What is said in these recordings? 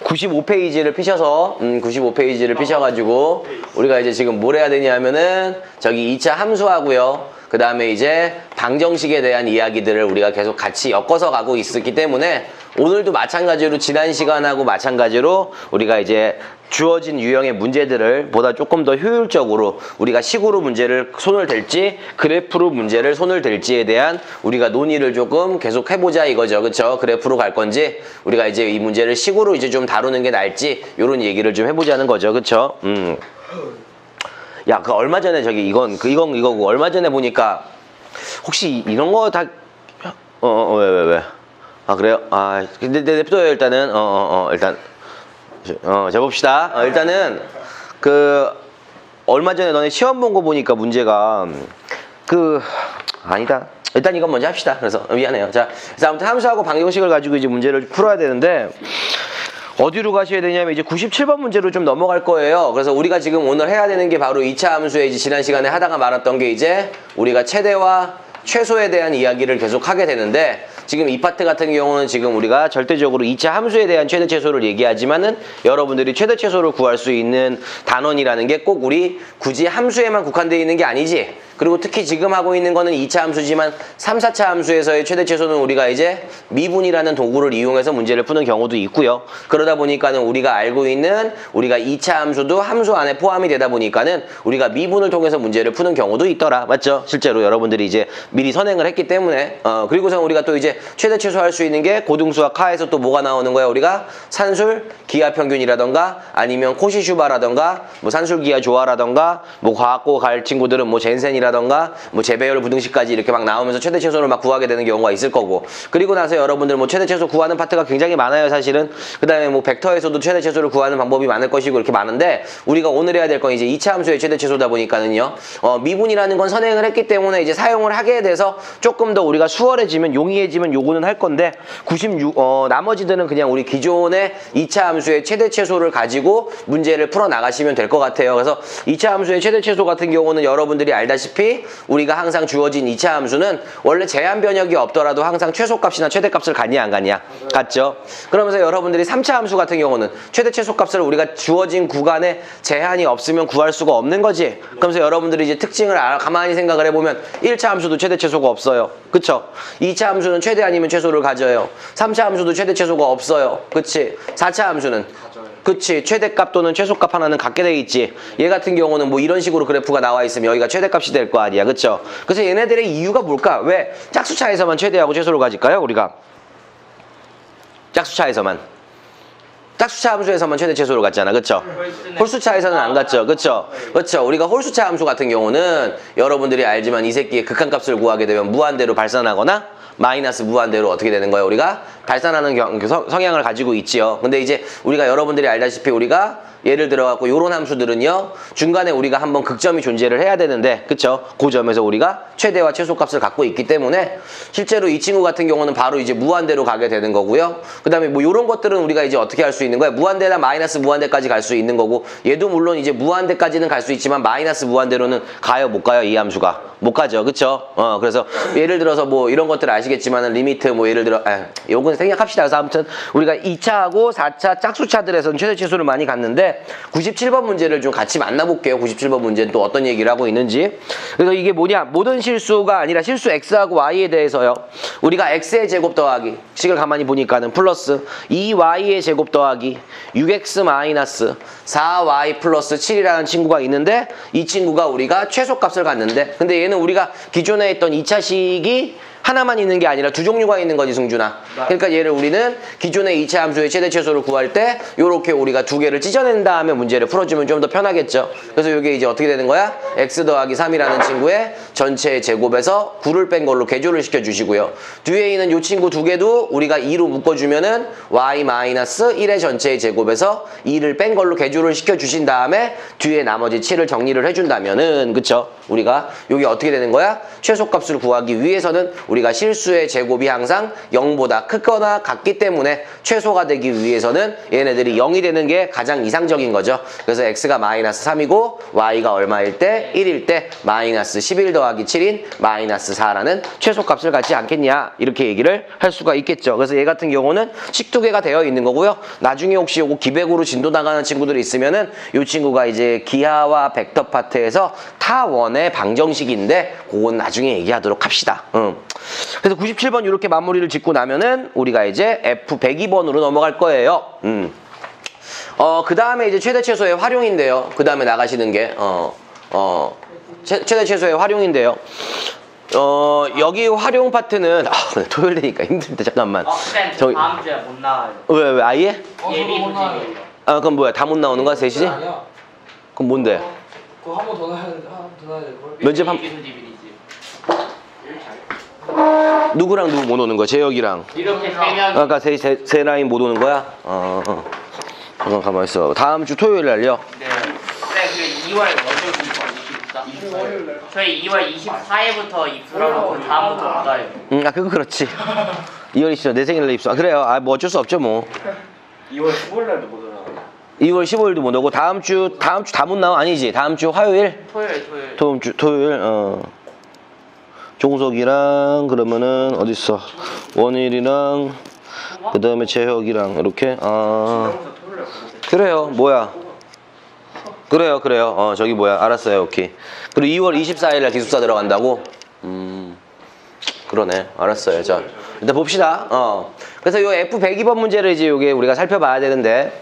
95페이지를 피셔서 95페이지를 피셔가지고 우리가 이제 지금 뭘 해야 되냐 하면은 저기 2차 함수하고요. 그 다음에 이제 방정식에 대한 이야기들을 우리가 계속 같이 엮어서 가고 있었기 때문에 오늘도 마찬가지로 지난 시간하고 마찬가지로 우리가 이제 주어진 유형의 문제들을 보다 조금 더 효율적으로 우리가 식으로 문제를 손을 댈지 그래프로 문제를 손을 댈지에 대한 우리가 논의를 조금 계속 해보자 이거죠. 그쵸? 그래프로 갈 건지 우리가 이제 이 문제를 식으로 이제 좀 다루는 게 나을지 이런 얘기를 좀 해보자는 거죠. 그쵸? 야, 그 얼마 전에 저기 이거고 얼마 전에 보니까 혹시 이런 거 다 왜? 아, 그래요? 아, 근데 냅둬요 일단은 일단 재봅시다. 일단은 그 얼마 전에 너네 시험 본 거 보니까 문제가 아니다. 일단 이건 먼저 합시다. 그래서 미안해요. 자, 그래서 아무튼 함수하고 방정식을 가지고 이제 문제를 풀어야 되는데 어디로 가셔야 되냐면 이제 97번 문제로 좀 넘어갈 거예요. 그래서 우리가 지금 오늘 해야 되는 게 바로 2차 함수에 이제 지난 시간에 하다가 말았던 게 이제 우리가 최대와 최소에 대한 이야기를 계속 하게 되는데 지금 이 파트 같은 경우는 지금 우리가 절대적으로 2차 함수에 대한 최대 최소를 얘기하지만은 여러분들이 최대 최소를 구할 수 있는 단원이라는 게 꼭 우리 굳이 함수에만 국한되어 있는 게 아니지. 그리고 특히 지금 하고 있는 거는 2차 함수지만 3, 4차 함수에서의 최대 최소는 우리가 이제 미분이라는 도구를 이용해서 문제를 푸는 경우도 있고요. 그러다 보니까는 우리가 알고 있는 우리가 2차 함수도 함수 안에 포함이 되다 보니까는 우리가 미분을 통해서 문제를 푸는 경우도 있더라. 맞죠? 실제로 여러분들이 이제 미리 선행을 했기 때문에 그리고선 우리가 또 이제 최대 최소 할 수 있는 게 고등수학 하에서 또 뭐가 나오는 거야? 우리가 산술 기하평균이라던가 아니면 코시슈바라던가 뭐 산술 기하 조화라던가 뭐 과학고 갈 친구들은 뭐 젠센이라던가 뭐 재배열 부등식까지 이렇게 막 나오면서 최대 최소를 막 구하게 되는 경우가 있을 거고 그리고 나서 여러분들 뭐 최대 최소 구하는 파트가 굉장히 많아요 사실은. 그 다음에 뭐 벡터에서도 최대 최소를 구하는 방법이 많을 것이고 이렇게 많은데 우리가 오늘 해야 될 건 이제 2차 함수의 최대 최소다 보니까는요 미분이라는 건 선행을 했기 때문에 이제 사용을 하게 돼서 조금 더 우리가 수월해지면 용이해지면 요거는 할 건데 나머지들은 그냥 우리 기존의 2차 함수의 최대 최소를 가지고 문제를 풀어 나가시면 될 것 같아요. 그래서 2차 함수의 최대 최소 같은 경우는 여러분들이 알다시피 우리가 항상 주어진 2차 함수는 원래 제한 변역이 없더라도 항상 최소값이나 최대값을 갖냐 안 갖냐? 갖죠. 그러면서 여러분들이 3차 함수 같은 경우는 최대 최소값을 우리가 주어진 구간에 제한이 없으면 구할 수가 없는 거지. 그러면서 여러분들이 이제 특징을 가만히 생각을 해보면 1차 함수도 최대 최소가 없어요. 그쵸? 2차 함수는 최대 아니면 최소를 가져요. 3차 함수도 최대 최소가 없어요. 그치? 4차 함수는 그치 최대값 또는 최소값 하나는 갖게 돼 있지. 얘 같은 경우는 뭐 이런 식으로 그래프가 나와 있으면 여기가 최대값이 될 거 아니야. 그쵸? 그래서 얘네들의 이유가 뭘까? 왜 짝수차에서만 최대하고 최소를 가질까요? 우리가 짝수차에서만 짝수차 함수에서만 최대 최소를 갖잖아. 그쵸? 홀수차에서는 안 갖죠. 그쵸? 그쵸? 우리가 홀수차 함수 같은 경우는 여러분들이 알지만 이 새끼의 극한값을 구하게 되면 무한대로 발산하거나 마이너스 무한대로 어떻게 되는 거예요? 우리가 발산하는 성향을 가지고 있지요. 근데 이제 우리가 여러분들이 알다시피 우리가 예를 들어 갖고 요런 함수들은요 중간에 우리가 한번 극점이 존재를 해야 되는데 그쵸? 그 점에서 우리가 최대와 최소값을 갖고 있기 때문에 실제로 이 친구 같은 경우는 바로 이제 무한대로 가게 되는 거고요. 그 다음에 뭐 요런 것들은 우리가 이제 어떻게 할 수 있는 거야? 무한대나 마이너스 무한대까지 갈 수 있는 거고 얘도 물론 이제 무한대까지는 갈 수 있지만 마이너스 무한대로는 가요 못 가요? 이 함수가 못 가죠. 그쵸? 그래서 예를 들어서 뭐 이런 것들 아시겠지만은 리미트 뭐 예를 들어 요건 생략합시다. 그래서 아무튼 우리가 2차하고 4차 짝수차들에서는 최대 최소를 많이 갔는데 97번 문제를 좀 같이 만나볼게요. 97번 문제는 또 어떤 얘기를 하고 있는지. 그래서 이게 뭐냐? 모든 실수가 아니라 실수 x하고 y에 대해서요. 우리가 x의 제곱 더하기 식을 가만히 보니까는 플러스 2y의 제곱 더하기 6x 마이너스 4y 플러스 7이라는 친구가 있는데 이 친구가 우리가 최소값을 갖는데 근데 얘는 우리가 기존에 했던 2차식이 하나만 있는 게 아니라 두 종류가 있는 거지 승준아. 그러니까 얘를 우리는 기존의 2차 함수의 최대 최소를 구할 때 요렇게 우리가 두 개를 찢어낸 다음에 문제를 풀어주면 좀 더 편하겠죠. 그래서 이게 이제 어떻게 되는 거야? x 더하기 3이라는 친구의 전체 제곱에서 9를 뺀 걸로 개조를 시켜주시고요. 뒤에 있는 요 친구 두 개도 우리가 2로 묶어주면은 y 마이너스 1의 전체의 제곱에서 2를 뺀 걸로 개조를 시켜주신 다음에 뒤에 나머지 7을 정리를 해준다면은 그쵸? 우리가 여기 어떻게 되는 거야? 최소값을 구하기 위해서는 우리가 실수의 제곱이 항상 0보다 크거나 같기 때문에 최소가 되기 위해서는 얘네들이 0이 되는 게 가장 이상적인 거죠. 그래서 x가 마이너스 3이고 y가 얼마일 때? 1일 때 마이너스 11 더하기 7인 마이너스 4라는 최소값을 갖지 않겠냐 이렇게 얘기를 할 수가 있겠죠. 그래서 얘 같은 경우는 식두개가 되어 있는 거고요. 나중에 혹시 요거 기백으로 진도 나가는 친구들이 있으면은 이 친구가 이제 기하와 벡터 파트에서 타원의 방정식인데 그건 나중에 얘기하도록 합시다. 그래서 97번 이렇게 마무리를 짓고 나면은 우리가 이제 F102번으로 넘어갈 거예요. 그 다음에 이제 최대 최소의 활용인데요. 그 다음에 나가시는 게 최대 최소의 활용인데요. 여기 활용 파트는 토요일 되니까 힘든데 잠깐만. 쌤, 다음 주에 못 나와요. 왜 아예? 예비 문제예요. 그럼 뭐야 다 못 나오는 거야 3시지? 아니야. 그럼 뭔데? 그거 한 번 더 나야 돼. 한 번 더 나야 돼. 그걸. 면접 한 예비 문제이지. 누구랑 누구 못 오는 거야? 재혁이랑. 이렇게 세 명. 아까 세 라인 못 오는 거야? 잠깐 가만 있어. 다음 주 토요일 날요. 네. 쌤, 그 2월 어제부터 24. 저희 2월 24일부터 입수하고 그 다음부터 받아요. 그거 그렇지. 이월이 씨내 생일날 입수. 그래요. 뭐 어쩔 수 없죠 뭐. 2월 15일 날도 못 오나? 2월 15일도 못 오고 다음 주 다 못 나와? 아니지. 다음 주 화요일? 토요일. 다음 주 토요일. 종석이랑 그러면은 어딨어? 원일이랑 그 다음에 재혁이랑 이렇게. 그래요. 뭐야? 그래요. 저기 뭐야? 알았어요. 오케이. 그리고 2월 24일 날 기숙사 들어간다고? 그러네. 알았어요. 자, 일단 봅시다. 그래서 요 F102번 문제를 이제 요게 우리가 살펴봐야 되는데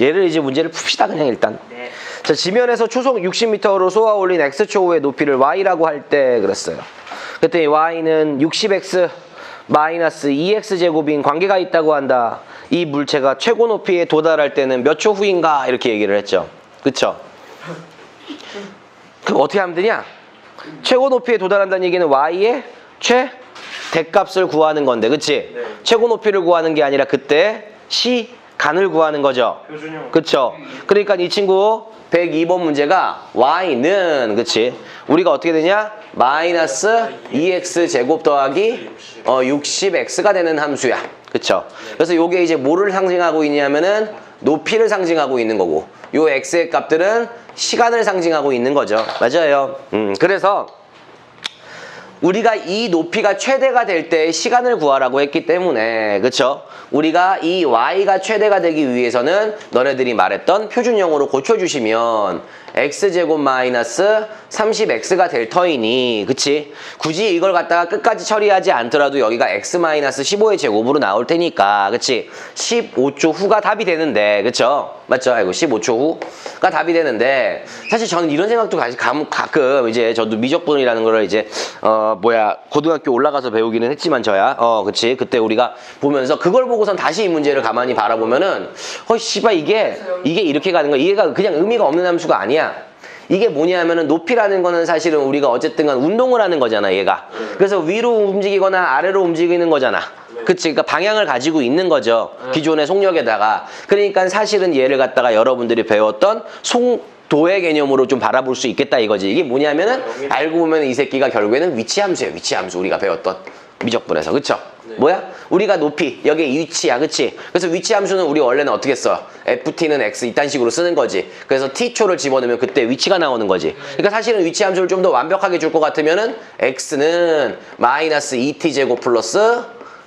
얘를 이제 문제를 풉시다. 그냥 일단. 네. 자, 지면에서 초속 60m로 쏘아 올린 x초의 높이를 y라고 할 때 그랬어요. 그때 y는 60x 마이너스 2x 제곱인 관계가 있다고 한다. 이 물체가 최고 높이에 도달할 때는 몇 초 후인가 이렇게 얘기를 했죠. 그쵸? 그럼 어떻게 하면 되냐? 최고 높이에 도달한다는 얘기는 y의 최대값을 구하는 건데, 그치? 네. 최고 높이를 구하는 게 아니라 그때 시간을 구하는 거죠. 표준형. 그쵸? 그러니까 이 친구 102번 문제가 y는, 그치? 우리가 어떻게 되냐? 마이너스 2x 제곱 더하기 60x가 되는 함수야. 그쵸? 그래서 요게 이제 뭐를 상징하고 있냐면은 높이를 상징하고 있는 거고, 요 x의 값들은 시간을 상징하고 있는 거죠. 맞아요. 그래서 우리가 이 높이가 최대가 될 때 시간을 구하라고 했기 때문에, 그쵸? 우리가 이 y가 최대가 되기 위해서는 너네들이 말했던 표준형으로 고쳐주시면 x제곱 마이너스 30x가 될 터이니, 그치? 굳이 이걸 갖다가 끝까지 처리하지 않더라도 여기가 x 마이너스 15의 제곱으로 나올 테니까, 그치? 15초 후가 답이 되는데, 그쵸? 맞죠? 아이고, 15초 후가 답이 되는데, 사실 저는 이런 생각도 가끔 이제 저도 미적분이라는 거를 이제 고등학교 올라가서 배우기는 했지만 저야, 그치? 그때 우리가 보면서 그걸 보고선 다시 이 문제를 가만히 바라보면은, 씨발 이게 이렇게 가는 거야. 이게 그냥 의미가 없는 함수가 아니야. 이게 뭐냐면은 높이라는 거는 사실은 우리가 어쨌든 간 운동을 하는 거잖아, 얘가. 그래서 위로 움직이거나 아래로 움직이는 거잖아. 그치? 그러니까 방향을 가지고 있는 거죠. 기존의 속력에다가. 그러니까 사실은 얘를 갖다가 여러분들이 배웠던 도의 개념으로 좀 바라볼 수 있겠다 이거지. 이게 뭐냐면은 알고 보면 이 새끼가 결국에는 위치함수예요. 위치함수 우리가 배웠던 미적분에서. 그쵸? 뭐야? 우리가 높이, 여기 위치야, 그치? 그래서 위치함수는 우리 원래는 어떻게 써? ft는 x 이딴 식으로 쓰는 거지. 그래서 t초를 집어넣으면 그때 위치가 나오는 거지. 그러니까 사실은 위치함수를 좀 더 완벽하게 줄 것 같으면은 x는 마이너스 2t제곱 플러스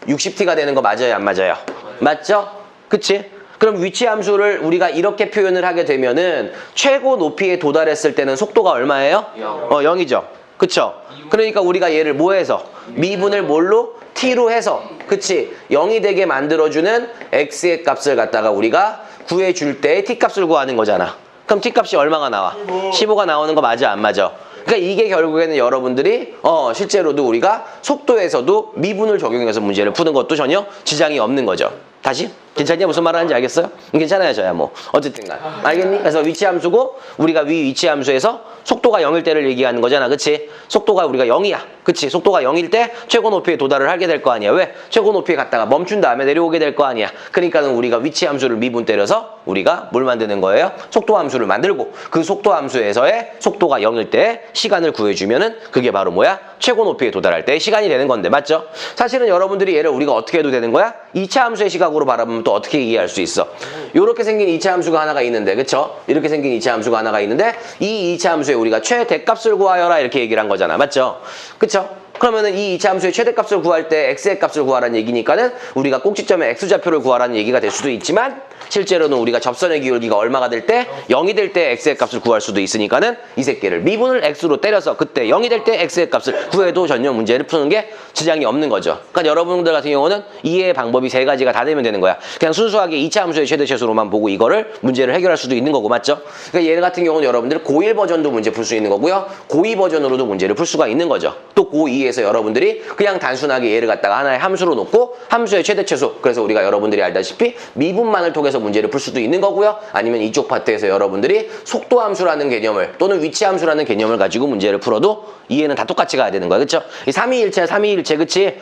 60t가 되는 거 맞아요, 안 맞아요? 맞죠? 그치? 그럼 위치함수를 우리가 이렇게 표현을 하게 되면은 최고 높이에 도달했을 때는 속도가 얼마예요? 0이죠. 그쵸? 그러니까 우리가 얘를 뭐 해서? 미분을 뭘로? t로 해서, 그치? 0이 되게 만들어주는 x의 값을 갖다가 우리가 구해줄 때 t값을 구하는 거잖아. 그럼 t값이 얼마가 나와? 15가 나오는 거 맞아, 안 맞아? 그러니까 이게 결국에는 여러분들이 실제로도 우리가 속도에서도 미분을 적용해서 문제를 푸는 것도 전혀 지장이 없는 거죠. 다시? 괜찮냐? 무슨 말 하는지 알겠어요? 괜찮아요, 저야 뭐. 어쨌든 간. 알겠니? 그래서 위치함수고 우리가 위 위치함수에서 속도가 0일 때를 얘기하는 거잖아. 그치? 속도가 우리가 0이야. 그치? 속도가 0일 때 최고 높이에 도달을 하게 될 거 아니야. 왜? 최고 높이에 갔다가 멈춘 다음에 내려오게 될 거 아니야. 그러니까는 우리가 위치함수를 미분 때려서 우리가 뭘 만드는 거예요? 속도함수를 만들고 그 속도함수에서의 속도가 0일 때 시간을 구해주면은 그게 바로 뭐야? 최고 높이에 도달할 때 시간이 되는 건데 맞죠? 사실은 여러분들이 얘를 우리가 어떻게 해도 되는 거야? 2차 함수의 시각으로 바라보면 또 어떻게 이해할 수 있어? 이렇게 생긴 2차 함수가 하나가 있는데 그쵸? 이렇게 생긴 2차 함수가 하나가 있는데 이 2차 함수에 우리가 최대값을 구하여라 이렇게 얘기를 한 거잖아. 맞죠? 그쵸? 그러면은 이 2차 함수의 최대값을 구할 때 x의 값을 구하라는 얘기니까는 우리가 꼭지점의 x좌표를 구하라는 얘기가 될 수도 있지만 실제로는 우리가 접선의 기울기가 얼마가 될 때 0이 될 때 x의 값을 구할 수도 있으니까는 이 새끼를 미분을 x로 때려서 그때 0이 될 때 x의 값을 구해도 전혀 문제를 푸는 게 지장이 없는 거죠. 그러니까 여러분들 같은 경우는 이해의 방법이 세 가지가 다 되면 되는 거야. 그냥 순수하게 2차 함수의 최대최소로만 보고 이거를 문제를 해결할 수도 있는 거고 맞죠? 그러니까 얘 같은 경우는 여러분들 고1 버전도 문제 풀 수 있는 거고요. 고2 버전으로도 문제를 풀 수가 있는 거죠. 또 고2에서 여러분들이 그냥 단순하게 얘를 갖다가 하나의 함수로 놓고 함수의 최대최소 그래서 우리가 여러분들이 알다시피 미분만을 통해서 문제를 풀 수도 있는 거고요. 아니면 이쪽 파트에서 여러분들이 속도함수라는 개념을 또는 위치함수라는 개념을 가지고 문제를 풀어도 이해는 다 똑같이 가야 되는 거야. 그쵸? 이 삼위일체 그치?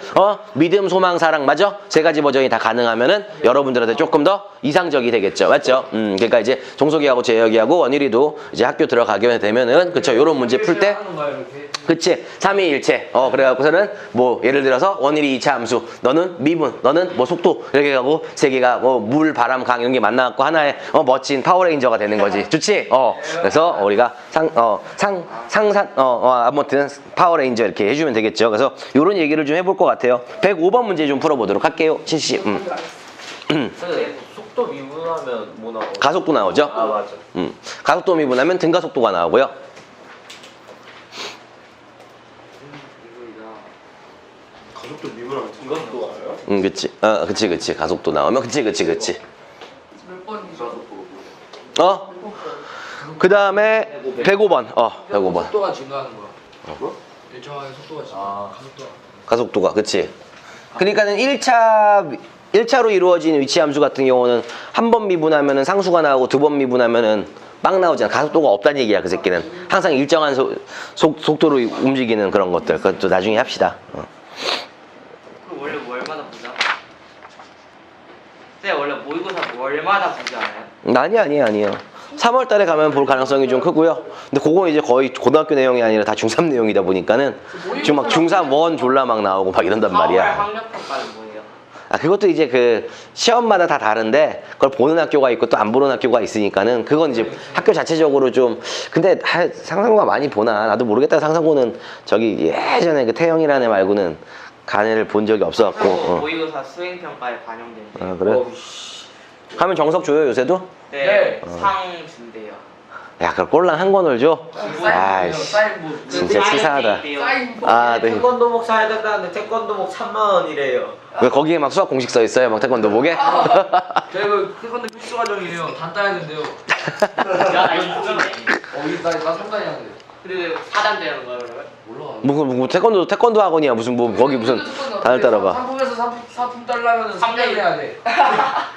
믿음, 소망, 사랑 맞아? 세 가지 버전이 다 가능하면은 여러분들한테 조금 더 이상적이 되겠죠. 맞죠? 그러니까 이제 종석이하고 재혁이하고 원일이도 이제 학교 들어가게 되면은 그쵸? 요런 문제 풀 때 그치? 삼위일체 그래갖고서는 뭐 예를 들어서 원일이 2차 함수 너는 미분 너는 뭐 속도 이렇게 가고 세 개가 뭐 물, 바람, 강 이런 게 만나갖고 하나의 멋진 파워레인저가 되는 거지. 좋지? 그래서 우리가 상산 아무튼 파워레인저 이렇게 해주면 되겠죠. 그래서 요런 얘기를 좀 해볼 것 같아요. 105번 문제 좀 풀어보도록 할게요. 신씨. 속도 미분하면 뭐 나와? 가속도 나오죠? 아 맞아. 가속도 미분하면 등가속도가 나오고요. 가속도 미분하면 등가속도 나와요? 그치. 그치. 가속도 나오면 그치. 몇 번이죠? 그 다음에 105번. 105번. 속도가 증가하는 거야. 일정하게 속도가 증가. 가속도가, 그치. 그러니까는 1차로 이루어진 위치함수 같은 경우는 한 번 미분하면은 상수가 나오고 두 번 미분하면은 빵 나오잖아. 가속도가 없다는 얘기야, 그 새끼는. 항상 일정한 속도로 움직이는 그런 것들. 그것도 나중에 합시다. 그 원래 월마다 보자. 쌤 원래 모의고사 월마다 보지 않아요? 아니에요. 3월 달에 가면 볼 가능성이 좀 크고요. 근데 그건 이제 거의 고등학교 내용이 아니라 다 중3 내용이다 보니까는 지금 막 중3 원 졸라 막 나오고 막 이런단 4월 말이야. 학력평가는 뭐예요? 그것도 이제 그 시험마다 다 다른데 그걸 보는 학교가 있고 또 안 보는 학교가 있으니까는 그건 이제 학교 자체적으로 좀 근데 상상고가 많이 보나 나도 모르겠다. 상상고는 저기 예전에 그 태영이라는 애 말고는 간애를 본 적이 없어갖고. 모의고사 수행평가에 반영된대. 그래? 하면 정석 줘요 요새도? 네, 상 준대요. 야 그걸 꼴랑 한 권을 줘? 아이씨 사인본. 진짜 치사하다. 사인본. 네. 태권도복 사야 된다는데 태권도복 3만 원이래요. 왜 거기에 막 수학 공식 써 있어요? 막 태권도 보게? 저희 태권도 필수 과정이에요. 단 따야 된대요. 야, 이거 이게 나 3단이 안 돼. 그리고 4단 되는 거야 그러면? 몰라. 뭐 태권도 학원이야 무슨 뭐 거기 무슨 단을 따라가. 상품에서 사품 달라면 3단 해야 돼.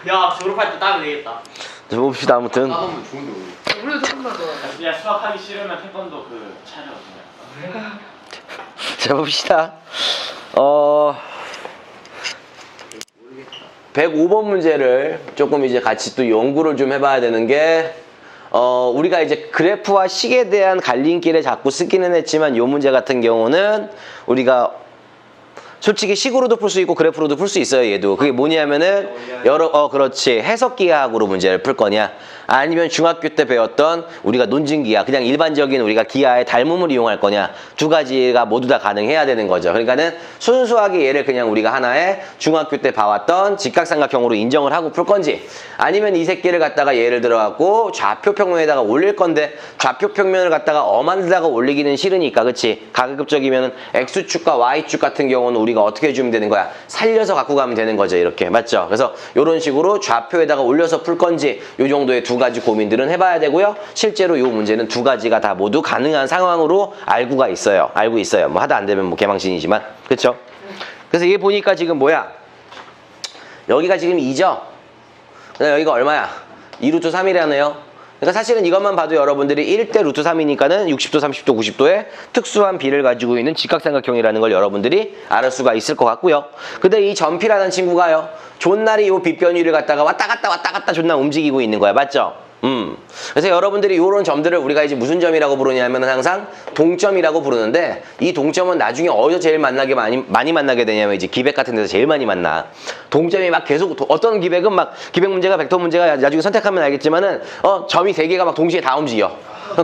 야, 졸업할 때 따면 되겠다. 자, 봅시다 아무튼. 하면 좋은데 우리. 우리도 조금만 더. 야 수학하기 싫으면 태권도 그 차려 그냥. 자 봅시다. 105번 문제를 조금 이제 같이 또 연구를 좀 해봐야 되는 게 우리가 이제 그래프와 식에 대한 갈림길에 자꾸 쓰기는 했지만 이 문제 같은 경우는 우리가 솔직히 식으로도 풀 수 있고 그래프로도 풀 수 있어요. 얘도 그게 뭐냐면은 그렇지 해석기하학으로 문제를 풀 거냐 아니면 중학교 때 배웠던 우리가 논증기하 그냥 일반적인 우리가 기하의 닮음을 이용할 거냐 두 가지가 모두 다 가능해야 되는 거죠. 그러니까는 순수하게 얘를 그냥 우리가 하나의 중학교 때 봐왔던 직각삼각형으로 인정을 하고 풀 건지 아니면 이 새끼를 갖다가 예를 들어갖고 좌표 평면에다가 올릴 건데 좌표 평면을 갖다가 엄한 데다가 올리기는 싫으니까 그치 가급적이면은 x축과 y축 같은 경우는 우리가 어떻게 해주면 되는 거야? 살려서 갖고 가면 되는 거죠. 이렇게 맞죠? 그래서 이런 식으로 좌표에다가 올려서 풀 건지 이 정도의 두 가지 고민들은 해봐야 되고요. 실제로 이 문제는 두 가지가 다 모두 가능한 상황으로 알고 있어요. 뭐 하다 안 되면 뭐 개망신이지만 그렇죠? 그래서 얘 보니까 지금 뭐야? 여기가 지금 2죠? 그다음 여기가 얼마야? 2루트 3이라네요. 그러니까 사실은 이것만 봐도 여러분들이 1대 루트 3이니까는 60도, 30도, 90도의 특수한 비를 가지고 있는 직각삼각형이라는 걸 여러분들이 알 수가 있을 것 같고요. 근데 이 전피라는 친구가요. 존날이 요 빗변위를 갖다가 왔다 갔다 존나 움직이고 있는 거야. 맞죠? 그래서 여러분들이 이런 점들을 우리가 이제 무슨 점이라고 부르냐면 항상 동점이라고 부르는데 이 동점은 나중에 어디서 제일 많이 만나게 되냐면 이제 기백 같은 데서 제일 많이 만나. 동점이 막 계속 어떤 기백은 막 기백 문제가 벡터 문제가 나중에 선택하면 알겠지만은 점이 3개가 막 동시에 다 움직여.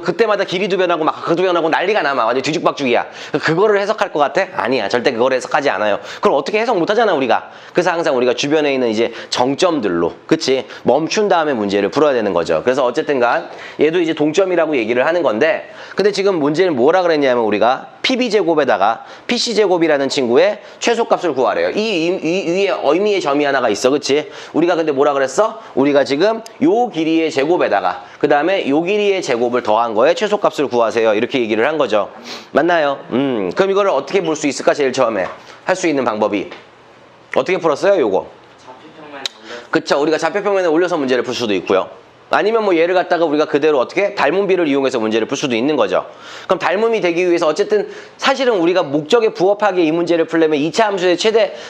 그때마다 길이도 변하고 막 각도 변하고 난리가 나. 막 완전 뒤죽박죽이야. 그거를 해석할 것 같아? 아니야. 절대 그거를 해석하지 않아요. 그럼 어떻게 해석 못하잖아 우리가. 그래서 항상 우리가 주변에 있는 이제 정점들로 그치? 멈춘 다음에 문제를 풀어야 되는 거죠. 그래서 어쨌든 간 얘도 이제 동점이라고 얘기를 하는 건데 근데 지금 문제는 뭐라 그랬냐면 우리가 PB제곱에다가 PC제곱이라는 친구의 최소값을 구하래요. 이 위에 의미의 점이 하나가 있어. 그치? 우리가 근데 뭐라 그랬어? 우리가 지금 요 길이의 제곱에다가 그 다음에 요 길이의 제곱을 더한 거에 최소값을 구하세요. 이렇게 얘기를 한 거죠. 맞나요? 그럼 이거를 어떻게 볼 수 있을까? 제일 처음에 할 수 있는 방법이 어떻게 풀었어요? 요거. 좌표평면에 올려. 그쵸. 우리가 좌표평면에 올려서 문제를 풀 수도 있고요. 아니면 뭐 얘를 갖다가 우리가 그대로 어떻게 닮음비를 이용해서 문제를 풀 수도 있는 거죠. 그럼 닮음이 되기 위해서 어쨌든 사실은 우리가 목적에 부합하게 이 문제를 풀려면 2차 함수의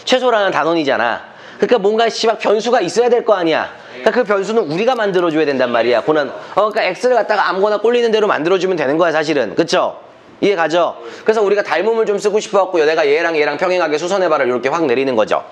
최소라는 단원이잖아. 그러니까 뭔가 씨발 변수가 있어야 될 거 아니야. 그러니까 그 변수는 우리가 만들어줘야 된단 말이야. 그러니까 x를 갖다가 아무거나 꼴리는 대로 만들어주면 되는 거야 사실은. 그쵸? 이해 가죠? 그래서 우리가 닮음을 좀 쓰고 싶어갖고 내가 얘랑 평행하게 수선해봐를 이렇게 확 내리는 거죠.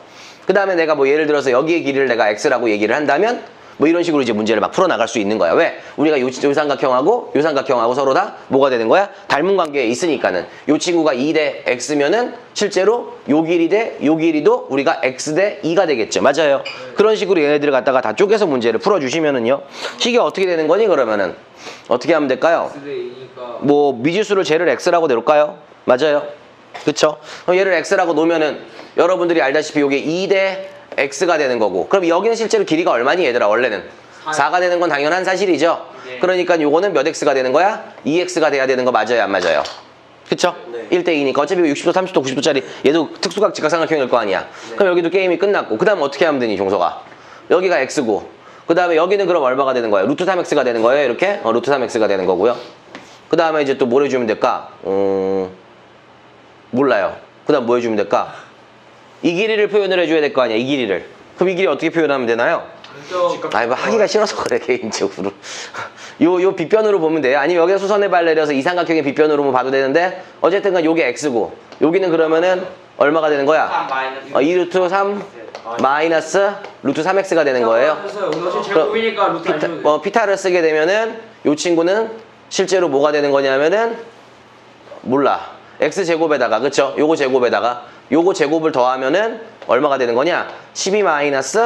그 다음에 내가 뭐 예를 들어서 여기의 길이를 내가 x라고 얘기를 한다면 뭐 이런 식으로 이제 문제를 막 풀어나갈 수 있는 거야. 왜? 우리가 요 삼각형하고 서로 다 뭐가 되는 거야? 닮은 관계에 있으니까는. 요 친구가 2대 x면은 실제로 요 길이 대 요 길이도 우리가 x 대 2가 되겠죠. 맞아요. 그런 식으로 얘네들을 갖다가 다 쪼개서 문제를 풀어주시면은요. 식이 어떻게 되는 거니 그러면은? 어떻게 하면 될까요? 뭐 미지수를 쟤를 x라고 내볼까요? 맞아요. 그쵸? 그럼 얘를 x라고 놓으면은 여러분들이 알다시피 요게 2대 x가 되는 거고 그럼 여기는 실제로 길이가 얼마니 얘들아 원래는 4가 되는 건 당연한 사실이죠. 네. 그러니까 요거는 몇 x가 되는 거야? 2x가 돼야 되는 거 맞아요 안 맞아요? 그쵸? 네. 1대2니까 어차피 60도 30도 90도짜리 얘도 특수각 직각삼각형일 거 아니야. 그럼 여기도 게임이 끝났고 그 다음 어떻게 하면 되니 종서가? 여기가 x고 그 다음에 여기는 그럼 얼마가 되는 거예요? 루트 3x가 되는 거예요 이렇게? 루트 3x가 되는 거고요. 그 다음에 이제 또 뭘 해주면 될까? 몰라요. 그 다음 뭐 해주면 될까? 이 길이를 표현을 해줘야 될 거 아니야 이 길이를. 그럼 이 길이 어떻게 표현하면 되나요? 아니 뭐 하기가 싫어서 그래 개인적으로. 요 빗변으로 보면 돼요. 아니면 여기서 수선의 발 내려서 이 삼각형의 빗변으로 봐도 되는데 어쨌든 간 요게 x고 여기는 그러면은 얼마가 되는 거야? 2루트 3 마이너스 루트 3x가 되는 거예요. 제곱이니까 루트 안 줘도 돼. 피타를 쓰게 되면은 요 친구는 실제로 뭐가 되는 거냐면은 몰라. x제곱에다가 그쵸? 요거 제곱에다가 요거 제곱을 더하면은 얼마가 되는 거냐? 12 마이너스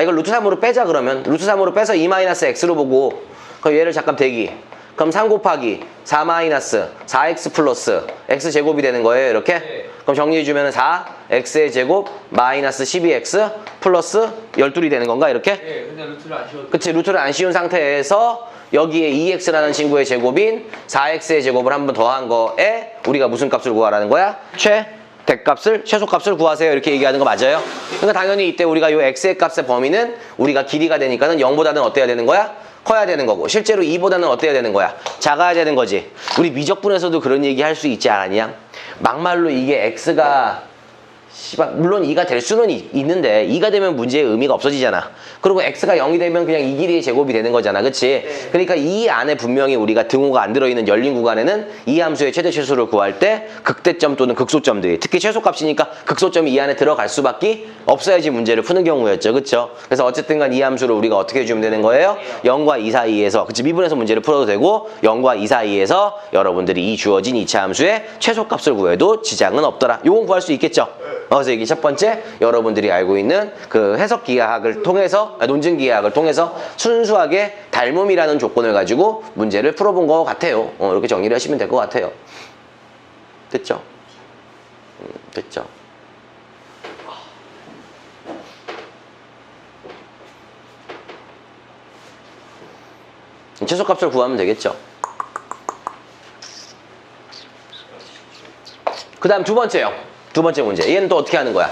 이걸 루트 3으로 빼자 그러면 루트 3으로 빼서 2 마이너스 x로 보고 그럼 얘를 잠깐 대기 그럼 3 곱하기 4 마이너스 4x 플러스 x제곱이 되는 거예요 이렇게? 네. 그럼 정리해주면 4x의 제곱 마이너스 12x 플러스 12이 되는 건가 이렇게? 네, 근데 루트를 안 씌워도 그치 루트를 안 씌운 상태에서 여기에 2x라는 친구의 제곱인 4x의 제곱을 한번 더한 거에 우리가 무슨 값을 구하라는 거야? 최소값을 구하세요 이렇게 얘기하는 거 맞아요? 그러니까 당연히 이때 우리가 요 x의 값의 범위는 우리가 길이가 되니까는 0보다는 어때야 되는 거야? 커야 되는 거고 실제로 2보다는 어때야 되는 거야? 작아야 되는 거지. 우리 미적분에서도 그런 얘기 할 수 있지 않았냐? 막말로 이게 x가 물론 2가 될 수는 있는데 2가 되면 문제의 의미가 없어지잖아. 그리고 x가 0이 되면 그냥 이 길이의 제곱이 되는 거잖아. 그치? 네. 그러니까 이 안에 분명히 우리가 등호가 안 들어있는 열린 구간에는 이 함수의 최대 최소를 구할 때 극대점 또는 극소점들이 특히 최소값이니까 극소점이 이 안에 들어갈 수밖에 없어야지 문제를 푸는 경우였죠. 그쵸? 그래서 어쨌든 간 이 함수를 우리가 어떻게 해주면 되는 거예요? 0과 2 사이에서 그치? 미분해서 문제를 풀어도 되고 0과 2 사이에서 여러분들이 이 주어진 2차 함수의 최소값을 구해도 지장은 없더라. 요건 구할 수 있겠죠? 그래서 이게 첫 번째 여러분들이 알고 있는 그 해석기하학을 통해서 논증기하학을 통해서 순수하게 닮음이라는 조건을 가지고 문제를 풀어본 것 같아요. 이렇게 정리를 하시면 될 것 같아요. 됐죠? 됐죠? 최소값을 구하면 되겠죠? 그 다음 두 번째요. 두 번째 문제. 얘는 또 어떻게 하는 거야?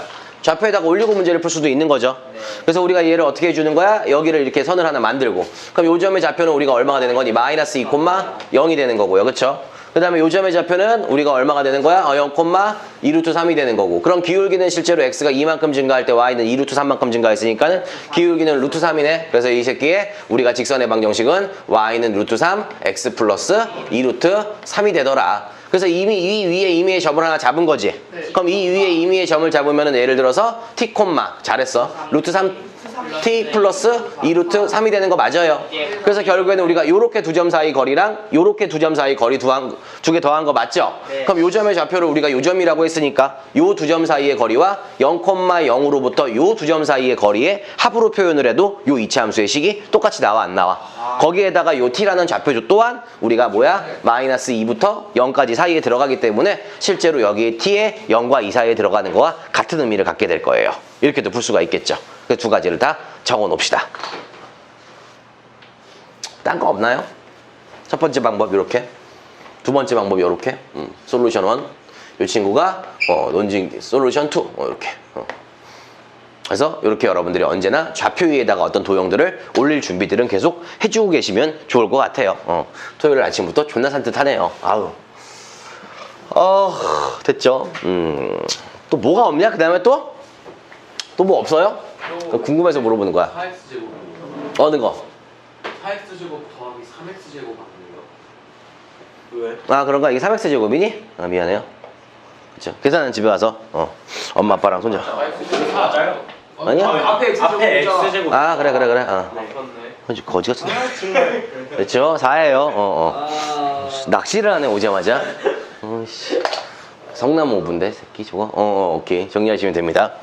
좌표에다가 올리고 문제를 풀 수도 있는 거죠. 네. 그래서 우리가 얘를 어떻게 해주는 거야? 여기를 이렇게 선을 하나 만들고 그럼 요 점의 좌표는 우리가 얼마가 되는 거니? 마이너스 2,0이 되는 거고요. 그쵸? 그 다음에 요 점의 좌표는 우리가 얼마가 되는 거야? 0,2루트3이 되는 거고 그럼 기울기는 실제로 x가 2만큼 증가할 때 y는 2루트3만큼 증가했으니까 기울기는 루트 3이네. 그래서 이 새끼의 우리가 직선의 방정식은 y는 루트 3 x 플러스 2루트 3이 되더라. 그래서 이미 이 위에 임의의 점을 하나 잡은 거지. 그럼 이 위에 임의의 점을 잡으면은 예를 들어서 t 콤마 잘했어. 루트 3 t 플러스 2루트 3이 되는 거 맞아요. 그래서 결국에는 우리가 요렇게 두 점 사이 거리랑 요렇게 두 점 사이 거리 두 개 더한 거 맞죠? 네. 그럼 요 점의 좌표를 우리가 요 점이라고 했으니까 요 두 점 사이의 거리와 0,0으로부터 요 두 점 사이의 거리에 합으로 표현을 해도 요 이차 함수의 식이 똑같이 나와 안 나와? 거기에다가 요 t라는 좌표 또한 우리가 뭐야? 마이너스 2부터 0까지 사이에 들어가기 때문에 실제로 여기 t에 0과 2 사이에 들어가는 거와 같은 의미를 갖게 될 거예요. 이렇게도 풀 수가 있겠죠. 그 두 가지를 다 적어 놓읍시다. 딴 거 없나요? 첫 번째 방법 이렇게, 두 번째 방법 이렇게. 솔루션 1. 이 친구가 논증 솔루션 2 이렇게. 그래서 이렇게 여러분들이 언제나 좌표 위에다가 어떤 도형들을 올릴 준비들은 계속 해주고 계시면 좋을 것 같아요. 토요일 아침부터 존나 산뜻하네요. 아우. 됐죠? 또 뭐가 없냐? 그 다음에 또 뭐 없어요? 궁금해서 물어보는 거야. 4x 제곱. 어느 거? 4x 제곱 더하기 3x 제곱 하는 거. 왜? 아 그런가? 이게 3x 제곱이니? 아 미안해요. 그쵸. 계산은 집에 와서 엄마 아빠랑 손자. 맞아요? 아니야? 앞에 x 앞에 제곱. x제곱. 아 그래. 맞네. 거지 같은데. 그렇죠. 4예요. 낚시를 하네 오자마자. 씨. 성남 오분데 새끼 저거. 오케이 정리하시면 됩니다.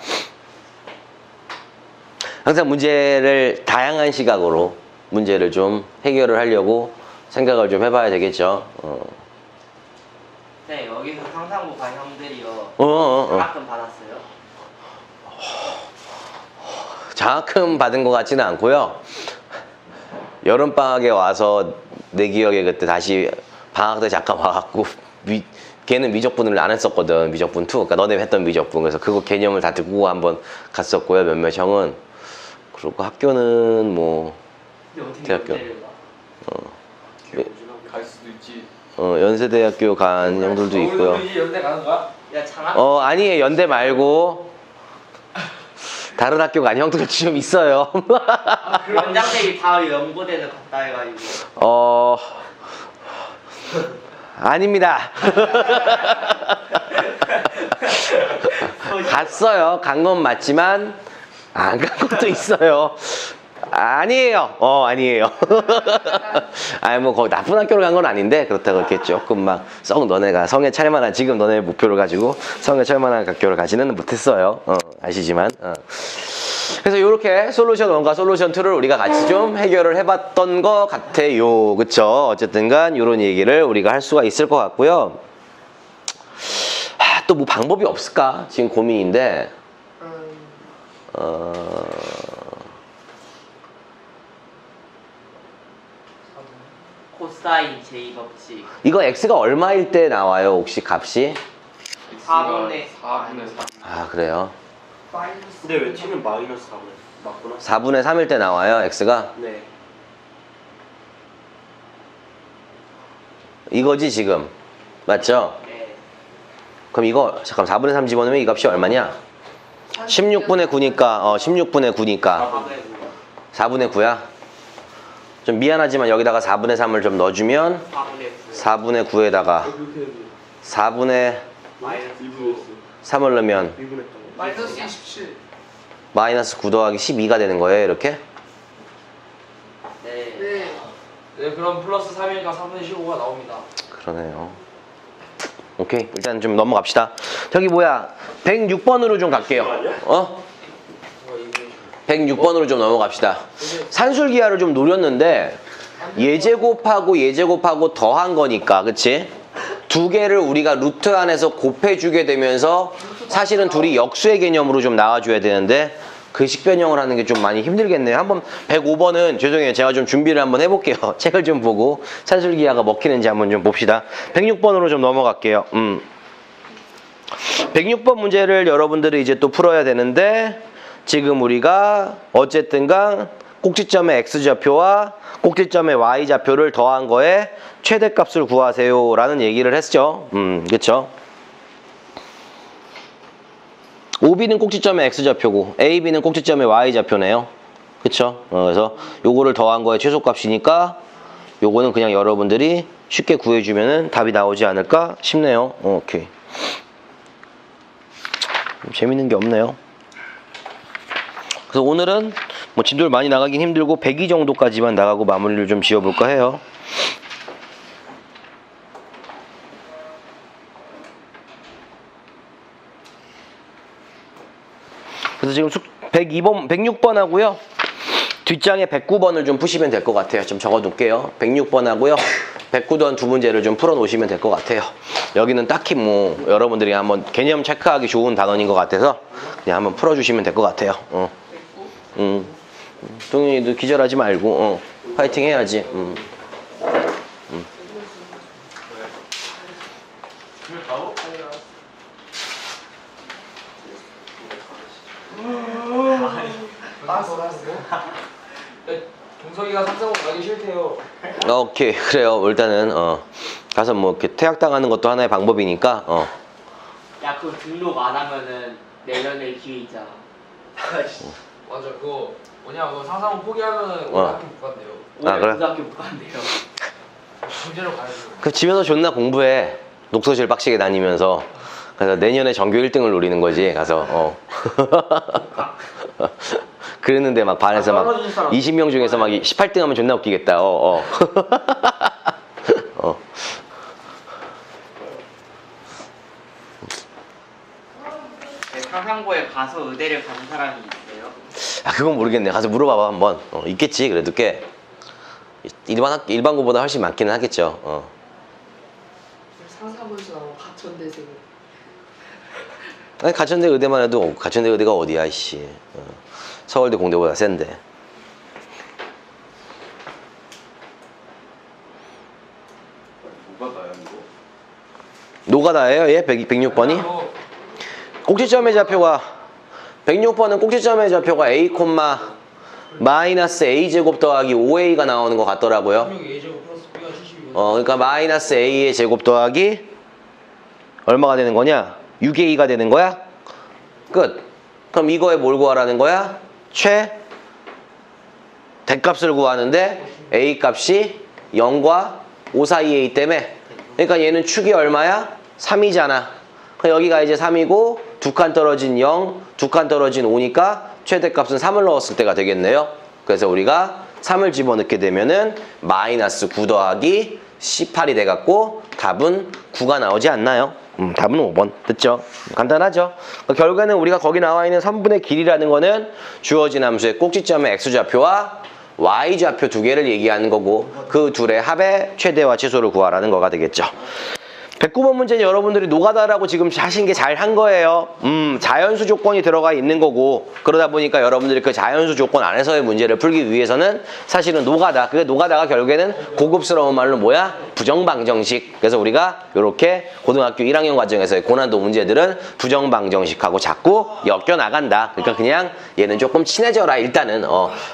항상 문제를 다양한 시각으로 문제를 좀 해결을 하려고 생각을 좀 해봐야 되겠죠. 네, 여기서 상상부 반 형들이요. 어. 가끔 받았어요. 장학금 받은 것 같지는 않고요. 여름방학에 와서 내 기억에 그때 다시 방학 때 잠깐 와갖고 걔는 미적분을 안 했었거든. 미적분 2. 그러니까 너네 했던 미적분. 그래서 그거 개념을 다 듣고 한번 갔었고요. 몇몇 형은. 그리고 학교는 뭐 근데 어떻게 대학교. 문제를 봐? 갈 수도 있지. 연세대학교 간 형들도 있고요. 우리 이제 연대 가는 거야? 야, 장학 아니에요. 연대 말고 다른 학교 간 형들도 좀 있어요. 원장님이 다 연고대는 갔다 해가지고. 아닙니다. 갔어요. 간 건 맞지만 안 간 것도 있어요. 아니에요. 아니에요. 아니 뭐 거기 나쁜 학교를 간 건 아닌데 그렇다고 이렇게 조금 막 썩 너네가 성에 찰 만한 지금 너네 목표를 가지고 성에 찰 만한 학교를 가지는 못했어요. 아시지만. 그래서 이렇게 솔루션 1과 솔루션 2를 우리가 같이 좀 해결을 해봤던 것 같아요. 그쵸? 어쨌든 간 이런 얘기를 우리가 할 수가 있을 것 같고요. 또 뭐 방법이 없을까? 지금 고민인데. 코사인 제2법칙. 이거 x가 얼마일 때 나와요? 혹시 값이? 4분의 4분의 3. 아 그래요? 근데 왜 t는 마이너스 4분? 맞구나. 4분의 3일 때 나와요 x가? 네. 이거지 지금 맞죠? 네. 그럼 이거 잠깐 4분의 3 집어넣으면 이 값이 얼마냐? 16분의 9니까 16분의 9니까 4분의 9야? 좀 미안하지만 여기다가 4분의 3을 좀 넣어주면 4분의 9. 4분의 9에다가 4분의 마이너스 3을 넣으면 미분했던 거. 마이너스 27. 마이너스 9 더하기 12가 되는 거예요 이렇게? 네. 네, 그럼 플러스 3일과 3분의 15가 나옵니다. 그러네요. 오케이 일단 좀 넘어갑시다. 저기 뭐야 106번으로 좀 갈게요. 106번으로 좀 넘어갑시다. 산술기하를 좀 노렸는데 예제곱하고 더한 거니까 그치? 두 개를 우리가 루트 안에서 곱해주게 되면서 사실은 둘이 역수의 개념으로 좀 나와줘야 되는데 그 식변형을 하는 게 좀 많이 힘들겠네요. 한번 105번은 죄송해요. 제가 좀 준비를 한번 해볼게요. 책을 좀 보고 산술기하가 먹히는지 한번 좀 봅시다. 106번으로 좀 넘어갈게요. 106번 문제를 여러분들이 이제 또 풀어야 되는데 지금 우리가 어쨌든간 꼭지점의 x좌표와 꼭지점의 y좌표를 더한 거에 최대값을 구하세요 라는 얘기를 했죠. 그쵸? OB는 꼭지점의 x좌표고 AB는 꼭지점의 y좌표네요. 그쵸? 그래서 요거를 더한 거에 최소값이니까 요거는 그냥 여러분들이 쉽게 구해주면은 답이 나오지 않을까 싶네요. 오케이. 재밌는 게 없네요. 그래서 오늘은 뭐 진도를 많이 나가긴 힘들고 102 정도까지만 나가고 마무리를 좀 지어볼까 해요. 그래서 지금 102번, 106번 하고요. 뒷장에 109번을 좀 푸시면 될 것 같아요. 좀 적어둘게요. 106번 하고요. 109번 두 문제를 좀 풀어놓으시면 될 것 같아요. 여기는 딱히 뭐 여러분들이 한번 개념 체크하기 좋은 단원인 것 같아서 그냥 한번 풀어주시면 될 것 같아요. 동현이도 기절하지 말고 파이팅 해야지. 동석이가 상상호 가기 싫대요. 오케이 그래요. 일단은 가서 뭐 이렇게 퇴학당하는 것도 하나의 방법이니까 야 그거 등록 안 하면은 내년에 기회 있잖아. 맞아 그거 뭐냐 그거 상상호 포기하면 오늘 학교 못 간대요. 오늘 그래? 고등학교 못 간대요. 문제로 가야죠. 그 집에서 존나 공부해. 녹서실 빡시게 다니면서. 그래서 내년에 전교 1등을 노리는 거지. 가서 그랬는데 막 반에서 막 20명 중에서 막 18등 하면 존나 웃기겠다. 상상고에 가서 의대를 간 사람이 있어요? 아 그건 모르겠네. 가서 물어봐봐 한번. 있겠지 그래도 꽤. 일반고보다 훨씬 많기는 하겠죠. 상상고에서 나온 가천대생. 아니 가천대 의대만 해도 가천대 의대가 어디야 이씨. 서울대 공대보다 센데. 뭐가 나요 이거? 노가다예요 얘? 106번이? 꼭지점의 좌표가 106번은 꼭지점의 좌표가 a, 마이너스 a제곱 더하기 5a가 나오는 것 같더라고요. A제곱 플러스 B가 72번. 그러니까 마이너스 a의 제곱 더하기 얼마가 되는 거냐? 6a가 되는 거야? 끝. 그럼 이거에 뭘 구하라는 거야? 대값을 구하는데 a 값이 0과 5 사이에 있기 때문에 그러니까 얘는 축이 얼마야? 3이잖아. 여기가 이제 3이고 두 칸 떨어진 0, 두 칸 떨어진 5니까 최대값은 3을 넣었을 때가 되겠네요. 그래서 우리가 3을 집어넣게 되면은 마이너스 9 더하기 18이 돼갖고 답은 9가 나오지 않나요? 답은 5번. 됐죠? 간단하죠? 결과는 우리가 거기 나와 있는 선분의 길이라는 거는 주어진 함수의 꼭지점의 x좌표와 y좌표 두 개를 얘기하는 거고 그 둘의 합의 최대와 최소를 구하라는 거가 되겠죠. 109번 문제는 여러분들이 노가다라고 지금 하신 게 잘 한 거예요. 자연수 조건이 들어가 있는 거고 그러다 보니까 여러분들이 그 자연수 조건 안에서의 문제를 풀기 위해서는 사실은 노가다. 그 노가다가 결국에는 고급스러운 말로 뭐야? 부정방정식. 그래서 우리가 이렇게 고등학교 1학년 과정에서의 고난도 문제들은 부정방정식하고 자꾸 엮여나간다. 그러니까 그냥 얘는 조금 친해져라 일단은.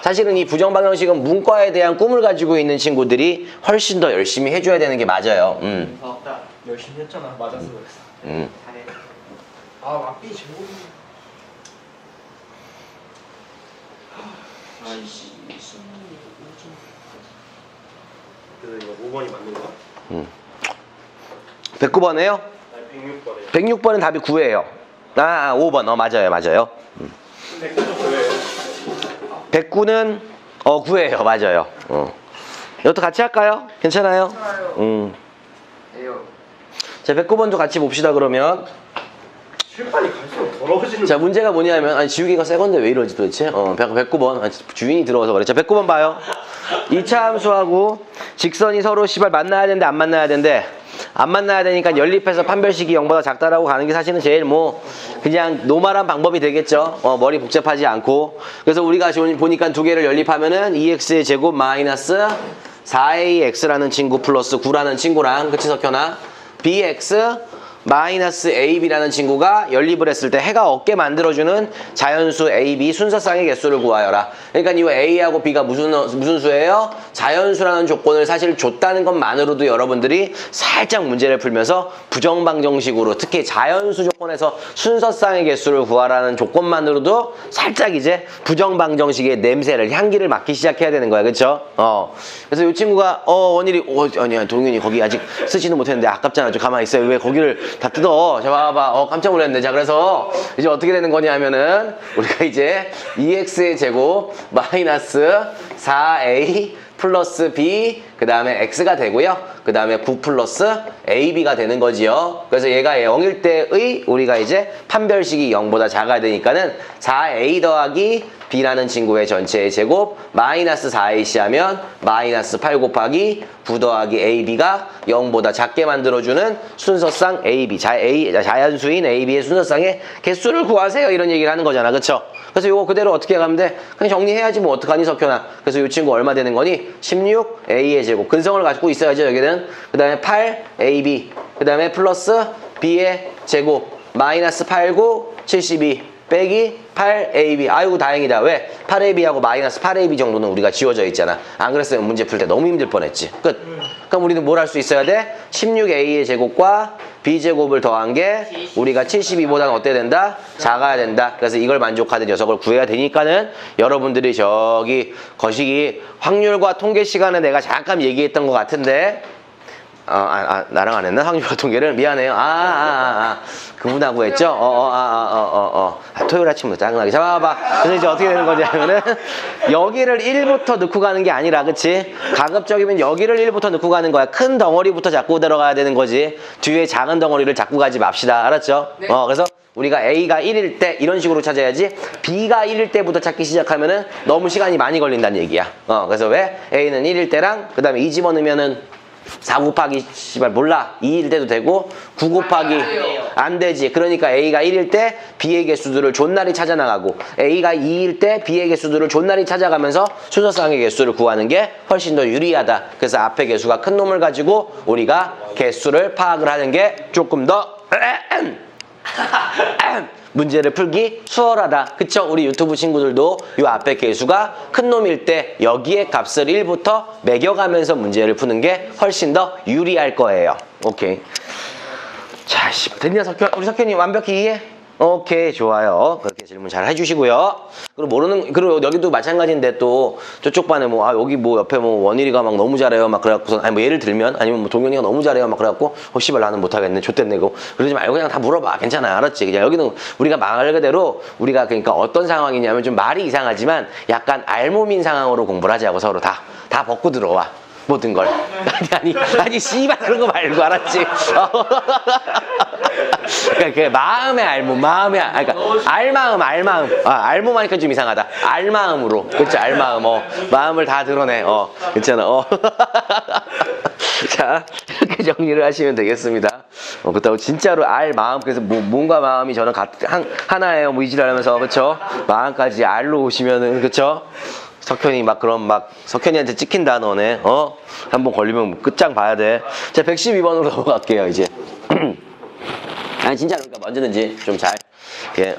사실은 이 부정방정식은 문과에 대한 꿈을 가지고 있는 친구들이 훨씬 더 열심히 해줘야 되는 게 맞아요. 열심히 했잖아. 맞았어 그랬어. 잘해. 아 막비 제목이. 아이씨. 그래서 이거 5번이 맞는 거야? 109번에요? 아니 106번에 106번은 답이 9예요. 5번. 맞아요. 109는 9예요. 맞아요. 이것도 같이 할까요? 괜찮아요? 에요. 자, 109번도 같이 봅시다 그러면. 칠판이 갈수록 더러워지는 자, 문제가 뭐냐면 아니 지우개가 새 건데 왜 이러지 도대체? 109번. 주인이 들어와서 그래. 자, 109번 봐요. 2차 함수하고 직선이 서로 만나야 되는데 안 만나야 되는데 안 만나야 되니까 연립해서 판별식이 0보다 작다라고 가는 게 사실은 제일 그냥 노멀한 방법이 되겠죠. 머리 복잡하지 않고. 그래서 우리가 보니까 두 개를 연립하면은 2x의 제곱 마이너스 4ax라는 친구 플러스 9라는 친구랑 그치 석현아? bx 마이너스 AB라는 친구가 연립을 했을 때 해가 없게 만들어주는 자연수 AB 순서쌍의 개수를 구하여라. 그러니까 이 A하고 B가 무슨 수예요? 자연수라는 조건을 사실 줬다는 것만으로도 여러분들이 살짝 문제를 풀면서 부정방정식으로 특히 자연수 조건에서 순서쌍의 개수를 구하라는 조건만으로도 살짝 이제 부정방정식의 냄새를 향기를 맡기 시작해야 되는 거야. 그쵸? 그래서 이 친구가 원일이 아니야 동윤이 거기 아직 쓰지는 못했는데 아깝잖아. 좀 가만히 있어요. 왜 거기를 다 뜯어? 자 봐봐. 깜짝 놀랐네. 자 그래서 이제 어떻게 되는 거냐 하면은 우리가 이제 2x의 제곱 마이너스 4a 플러스 b 그 다음에 x가 되고요. 그 다음에 9 플러스 ab가 되는 거지요. 그래서 얘가 0일 때의 우리가 이제 판별식이 0보다 작아야 되니까는 4a 더하기 b라는 친구의 전체의 제곱 마이너스 4ac 하면 마이너스 8 곱하기 9 더하기 ab가 0보다 작게 만들어주는 순서쌍 ab 자연수인 ab의 순서쌍의 개수를 구하세요. 이런 얘기를 하는 거잖아. 그쵸? 그래서 이거 그대로 어떻게 가면 돼? 그냥 정리해야지 뭐 어떡하니 석현아. 그래서 이 친구 얼마 되는 거니? 16a의 제곱 근성을 가지고 있어야죠. 여기는 그 다음에 8ab 그 다음에 플러스 b의 제곱 마이너스 8, 9, 72 빼기 8ab 아이고 다행이다. 왜? 8ab하고 마이너스 8ab 정도는 우리가 지워져 있잖아. 안 그랬으면 문제 풀 때 너무 힘들 뻔했지. 끝. 그럼 우리는 뭘 할 수 있어야 돼? 16a의 제곱과 b제곱을 더한 게 우리가 72보다는 어때야 된다? 작아야 된다. 그래서 이걸 만족하는 녀석을 구해야 되니까는 여러분들이 저기 거시기 확률과 통계 시간에 내가 잠깐 얘기했던 것 같은데 나랑 안 했나? 확률과 통계를? 미안해요. 그분하고 했죠? 토요일 아침부터 짜증나게. 잡아봐. 그래서 이제 어떻게 되는 거냐면은, 여기를 1부터 넣고 가는 게 아니라, 그치? 가급적이면 여기를 1부터 넣고 가는 거야. 큰 덩어리부터 잡고 들어가야 되는 거지. 뒤에 작은 덩어리를 잡고 가지 맙시다. 알았죠? 네. 그래서 우리가 A가 1일 때 이런 식으로 찾아야지 B가 1일 때부터 찾기 시작하면은 너무 시간이 많이 걸린다는 얘기야. 그래서 왜? A는 1일 때랑, 그 다음에 2 집어넣으면은 4 곱하기 씨발 몰라 2일 때도 되고 9 곱하기 안 되지. 그러니까 A가 1일 때 B의 개수들을 존나리 찾아 나가고 A가 2일 때 B의 개수들을 존나리 찾아가면서 순서쌍의 개수를 구하는 게 훨씬 더 유리하다. 그래서 앞에 개수가 큰 놈을 가지고 우리가 개수를 파악을 하는 게 조금 더 문제를 풀기 수월하다. 그쵸? 우리 유튜브 친구들도 이 앞에 개수가 큰 놈일 때 여기에 값을 1부터 매겨가면서 문제를 푸는 게 훨씬 더 유리할 거예요. 오케이. 자, 됐냐 석현? 우리 석현이 완벽히 이해? 오케이, 좋아요. 그렇게 질문 잘 해주시고요. 그리고 여기도 마찬가지인데 또 저쪽 반에 여기 옆에 원일이가 막 너무 잘해요. 막 그래갖고서, 예를 들면, 아니면 동현이가 너무 잘해요. 막 그래갖고, 씨발 나는 못하겠네. 좆됐네. 그러지 말고 그냥 다 물어봐. 괜찮아. 알았지? 그냥 여기는 우리가 말 그대로 우리가 그러니까 어떤 상황이냐면 좀 말이 이상하지만 약간 알몸인 상황으로 공부를 하자고 서로 다 벗고 들어와. 모든 걸. 아니, 씨발, 그런 거 말고, 알았지? 그러니까, 마음의 알몸, 그러니까, 알마음. 알몸 하니까 좀 이상하다. 알마음으로. 그치, 알마음. 마음을 다 드러내. 괜찮아. 자, 이렇게 정리를 하시면 되겠습니다. 그렇다고 진짜로 알마음, 그래서 몸과 마음이 저는 하나예요. 이지랄하면서, 그쵸? 마음까지 알로 오시면은, 그쵸? 석현이 석현이한테 찍힌다, 너네. 한번 걸리면 끝장 봐야 돼. 자, 112번으로 넘어갈게요, 이제. 진짜로, 그러니까 언제든지 좀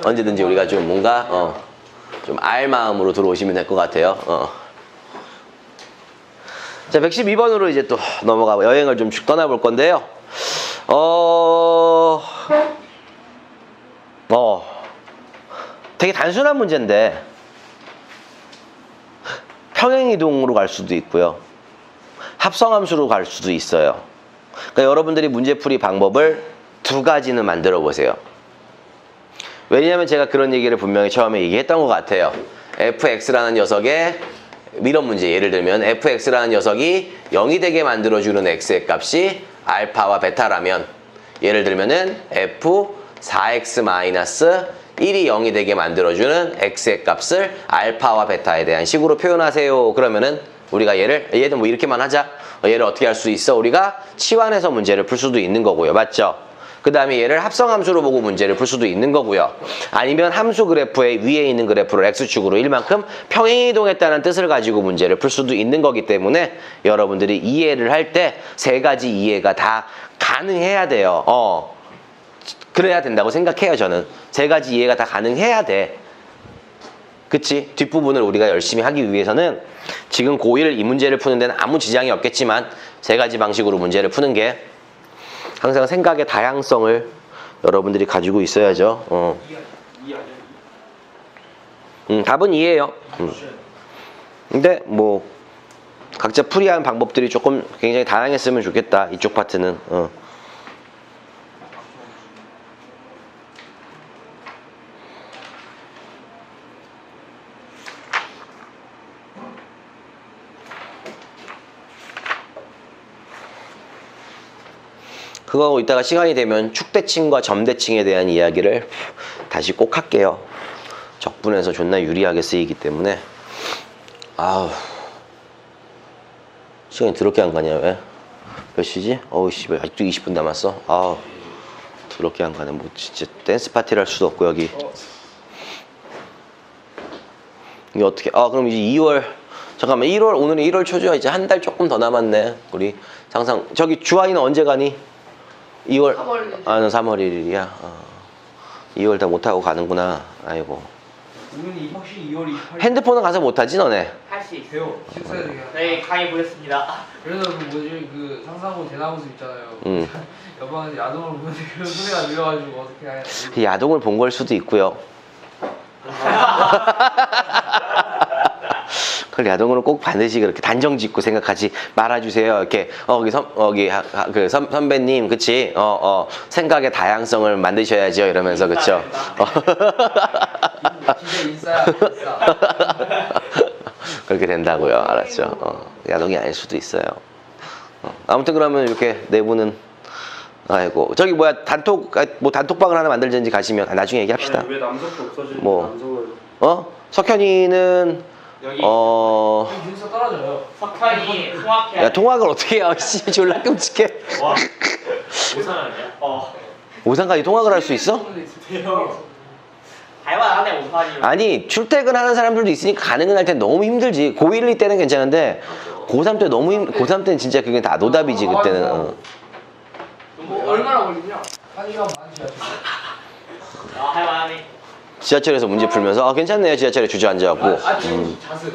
언제든지 우리가 좀 뭔가, 좀 알 마음으로 들어오시면 될 것 같아요. 자, 112번으로 이제 또 여행을 좀 떠나볼 건데요. 되게 단순한 문제인데, 평행이동으로 갈 수도 있고요. 합성함수로 갈 수도 있어요. 그러니까 여러분들이 문제풀이 방법을 2가지는 만들어 보세요. 왜냐하면 제가 그런 얘기를 분명히 처음에 얘기했던 것 같아요. fx라는 녀석의 이런 문제, 예를 들면 fx라는 녀석이 0이 되게 만들어주는 x의 값이 알파와 베타라면, 예를 들면은 f4x-1이 0이 되게 만들어주는 x의 값을 알파와 베타에 대한 식으로 표현하세요. 그러면은 우리가 얘는 이렇게만 하자. 얘를 어떻게 할 수 있어? 우리가 치환해서 문제를 풀 수도 있는 거고요. 맞죠? 그 다음에 얘를 합성함수로 보고 문제를 풀 수도 있는 거고요. 아니면 함수 그래프의 위에 있는 그래프를 x축으로 1만큼 평행이동했다는 뜻을 가지고 문제를 풀 수도 있는 거기 때문에 여러분들이 이해를 할 때 3가지 이해가 다 가능해야 돼요. 그래야 된다고 생각해요, 저는. 세 가지 이해가 다 가능해야 돼. 그치? 뒷부분을 우리가 열심히 하기 위해서는 지금 고1 이 문제를 푸는 데는 아무 지장이 없겠지만 세 가지 방식으로 문제를 푸는 게 항상 생각의 다양성을 여러분들이 가지고 있어야죠. 답은 2예요. 근데 뭐 각자 풀이하는 방법들이 조금 굉장히 다양했으면 좋겠다. 이쪽 파트는. 그거 이따가 시간이 되면 축대칭과 점대칭에 대한 이야기를 다시 꼭 할게요. 적분에서 존나 유리하게 쓰이기 때문에. 아우, 시간이 더럽게 안 가냐. 왜? 몇 시지? 어우 씨발, 아직도 20분 남았어. 아우, 더럽게 안 가네. 뭐 진짜 댄스 파티를 할 수도 없고 여기. 이게 어떻게? 그럼 이제 2월, 잠깐만, 1월, 오늘은 1월 초죠. 이제 한 달 조금 더 남았네. 우리 상상. 저기 주아이는 언제 가니? 2월. 3월. 아, 너 3월 1일이야. 2월 다 못하고 가는구나. 아이고. 오늘 확실히 2월 28일. 핸드폰은 가서 못하지 너네? 할 수 있어요. 돼요. 식사해야 되게. 네, 강의 보겠습니다. 그래서 그 뭐지 그 상상고 대나무숲 있잖아요. 응. 여방한테 야동을 보는데 그런 소리가 들려가지고 어떻게 해야 돼? 야동을 본 걸 수도 있고요. 그걸 야동으로 꼭 반드시 그렇게 단정 짓고 생각하지 말아주세요. 이렇게 선배님, 그치? 생각의 다양성을 만드셔야죠. 이러면서, 그쵸? 진짜 인싸야 인싸. 그렇게 된다고요. 알았죠? 야동이 아닐 수도 있어요. 아무튼 그러면 이렇게 내부는, 아이고, 저기 뭐야, 단톡방을 하나 만들든지 가시면, 나중에 얘기합시다. 아니, 왜 남석도 없어지는 뭐. 남석을 석현이는 여기 인싸 떨어져요. 석현이 통학해야 야, 통학을 어떻게 해? 씨, 졸라 끔찍해. 와 오산 아니야? 오산까지 통학을 할 수 있어? 할만하네 오산이. 아니, 출퇴근하는 사람들도 있으니까 가능은 할 텐데 너무 힘들지. 고1, 2 때는 괜찮은데 고3 때 고3 때는 진짜 그게 다 노답이지, 그때는. 뭐 얼마나 걸리냐? 1시간 반 지하철. 할만하네. 지하철에서 문제 풀면서 괜찮네요. 지하철에 주저앉아갖고. 아침 자습.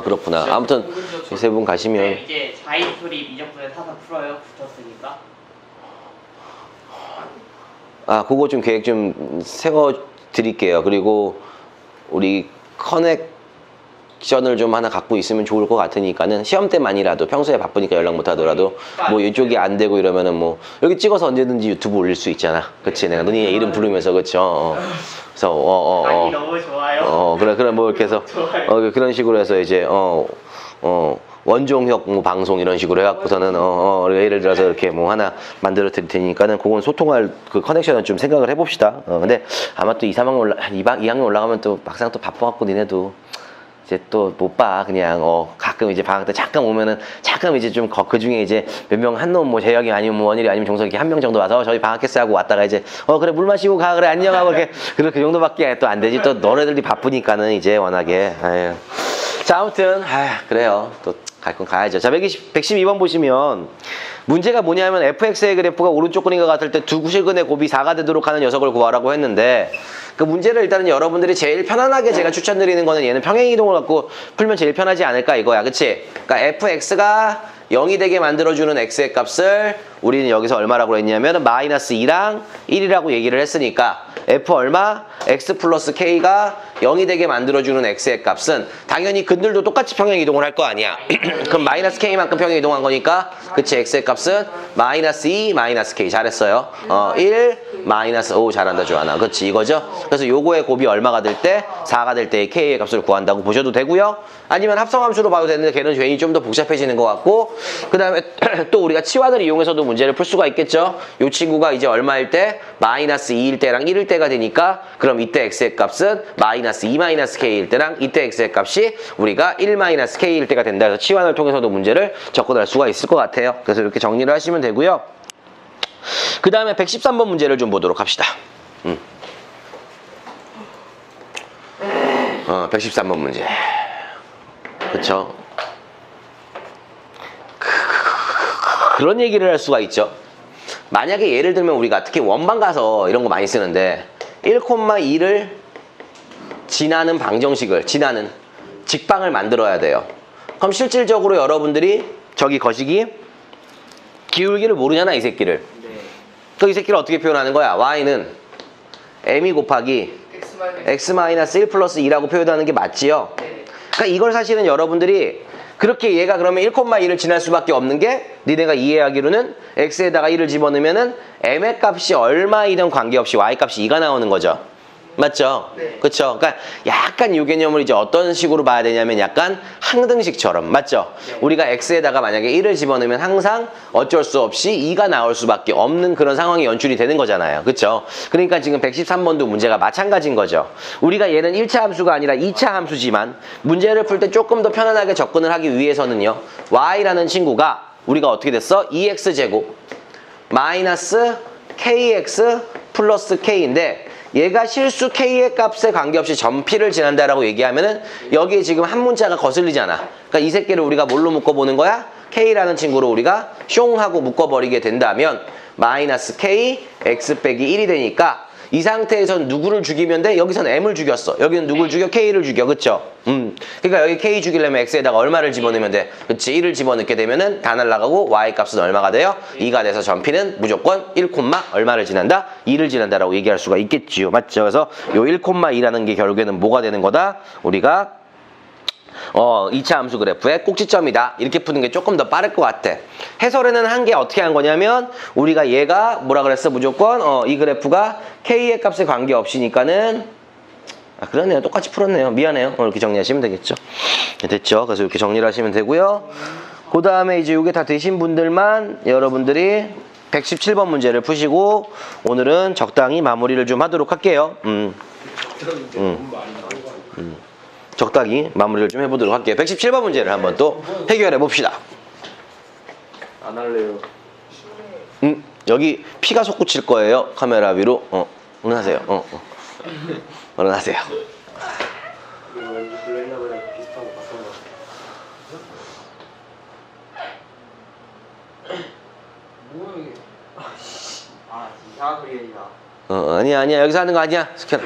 그렇구나. 아무튼 이 세 분 가시면 네, 이제 자인 수립 이적분에 타서 풀어요. 붙었으니까. 그거 좀 계획 좀 세워 드릴게요. 그리고 우리 커넥션을 좀 하나 갖고 있으면 좋을 것 같으니까는 시험 때만이라도, 평소에 바쁘니까 연락 못 하더라도 뭐 이쪽이 안 되고 이러면은 뭐 여기 찍어서 언제든지 유튜브 올릴 수 있잖아. 그치? 내가 너네 이름 부르면서, 그쵸? 그래서 강의 너무 좋아요. 그래 뭐 이렇게 해서 그런 식으로 해서 이제 원종혁 뭐 방송 이런 식으로 해갖고서는 예를 들어서 이렇게 뭐 하나 만들어 드릴 테니까는 그건 소통할 그 커넥션은 좀 생각을 해봅시다. 근데 아마 또 2학년 올라가면 또 막상 또 바빠갖고 니네도 이제 또 못 봐. 그냥 가끔 이제 방학 때 잠깐 오면은 잠깐 이제 좀 그 중에 이제 몇 명 한 놈 뭐 재혁이 아니면 뭐 원일이 아니면 종석이 한 명 정도 와서 저희 방학했어 하고 왔다가 이제 그래 물 마시고 가, 그래 안녕 하고 이렇게 그 정도밖에 또 안 되지. 또 너네들이 바쁘니까는 이제 워낙에. 아유. 자, 아무튼 그래요. 또 갈 건 가야죠. 자, 112번 보시면 문제가 뭐냐면 fx의 그래프가 오른쪽 그림과 같을 때 두 구실근의 곱이 4가 되도록 하는 녀석을 구하라고 했는데, 그 문제를 일단은 여러분들이 제일 편안하게 제가 추천드리는 거는 얘는 평행이동을 갖고 풀면 제일 편하지 않을까 이거야. 그치? 그러니까 fx가 0이 되게 만들어주는 x의 값을 우리는 여기서 얼마라고 했냐면 마이너스 2랑 1이라고 얘기를 했으니까 f 얼마? x 플러스 k가 0이 되게 만들어주는 x의 값은 당연히 근들도 똑같이 평행이동을 할 거 아니야. 그럼 마이너스 k만큼 평행이동한 거니까, 그치? x의 값은 마이너스 2 마이너스 k. 잘했어요. 1 마이너스 5. 잘한다 조하나. 그치? 이거죠? 그래서 요거의 곱이 얼마가 될 때? 4가 될 때의 k의 값을 구한다고 보셔도 되고요. 아니면 합성함수로 봐도 되는데 걔는 괜히 좀 더 복잡해지는 것 같고, 그 다음에 또 우리가 치환을 이용해서도 문제를 풀 수가 있겠죠. 요 친구가 이제 얼마일 때? 마이너스 2일 때랑 1일 때가 되니까, 그럼 이때 x의 값은 마이너스 2 마이너스 k일 때랑 이때 x의 값이 우리가 1 마이너스 k일 때가 된다. 그래서 치환을 통해서도 문제를 접근할 수가 있을 것 같아요. 그래서 이렇게 정리를 하시면 되고요. 그 다음에 113번 문제를 좀 보도록 합시다. 113번 문제. 그쵸? 그런 얘기를 할 수가 있죠. 만약에 예를 들면 우리가 특히 원방 가서 이런 거 많이 쓰는데 1,2를 지나는 방정식을 지나는 직방을 만들어야 돼요. 그럼 실질적으로 여러분들이 저기 거시기 기울기를 모르잖아 이 새끼를. 또 이 새끼를 어떻게 표현하는 거야? y는 m이 곱하기 x-1 플러스 2라고 표현하는 게 맞지요? 그러니까 이걸 사실은 여러분들이 그렇게 얘가 그러면 1,2를 지날 수밖에 없는 게 니네가 이해하기로는 x에다가 1을 집어넣으면은 m의 값이 얼마이든 관계없이 y 값이 2가 나오는 거죠. 맞죠? 네. 그쵸? 그러니까 약간 이 개념을 이제 어떤 식으로 봐야 되냐면 약간 항등식처럼. 맞죠? 우리가 x에다가 만약에 1을 집어넣으면 항상 어쩔 수 없이 2가 나올 수밖에 없는 그런 상황이 연출이 되는 거잖아요. 그쵸? 그러니까 지금 113번도 문제가 마찬가지인 거죠. 우리가 얘는 1차 함수가 아니라 2차 함수지만 문제를 풀 때 조금 더 편안하게 접근을 하기 위해서는요. y라는 친구가 우리가 어떻게 됐어? 2x제곱 마이너스 kx 플러스 k인데 얘가 실수 k의 값에 관계없이 점피를 지난다라고 얘기하면은 여기에 지금 한 문자가 거슬리잖아. 그러니까 이 새끼를 우리가 뭘로 묶어보는 거야? k라는 친구로 우리가 숑 하고 묶어버리게 된다면 마이너스 k x 빼기 1이 되니까 이 상태에선 누구를 죽이면 돼? 여기서는 m을 죽였어. 여기는 누구를 죽여? k를 죽여. 그쵸? 그러니까 여기 k 죽이려면 x에다가 얼마를 집어넣으면 돼? 그치? 1을 집어넣게 되면은 다 날라가고 y 값은 얼마가 돼요? 2가 돼서 점피는 무조건 1, 얼마를 지난다? 2를 지난다라고 얘기할 수가 있겠지요. 맞죠? 그래서 요 1,2라는 게 결국에는 뭐가 되는 거다? 우리가 2차 함수 그래프의 꼭지점이다. 이렇게 푸는 게 조금 더 빠를 것 같아. 해설에는 한 게 어떻게 한 거냐면 우리가 얘가 뭐라 그랬어? 무조건 이 그래프가 k의 값에 관계없이니까는 그러네요. 똑같이 풀었네요. 미안해요. 이렇게 정리하시면 되겠죠. 됐죠? 그래서 이렇게 정리를 하시면 되고요. 그 다음에 이제 이게 다 되신 분들만 여러분들이 117번 문제를 푸시고 오늘은 적당히 마무리를 좀 하도록 할게요. 적당히 마무리를 좀 해보도록 할게요. 117번 문제를 한번 또 해결해 봅시다. 안 할래요. 여기 피가 솟구칠 거예요. 카메라 위로. 얼른 하세요. 얼른 하세요. 이거 왠지 블레이너랑 비슷한 거 봤던 거 뭐야 이게? 아 이상한 소리야. 아니야. 여기서 하는 거 아니야. 스캔.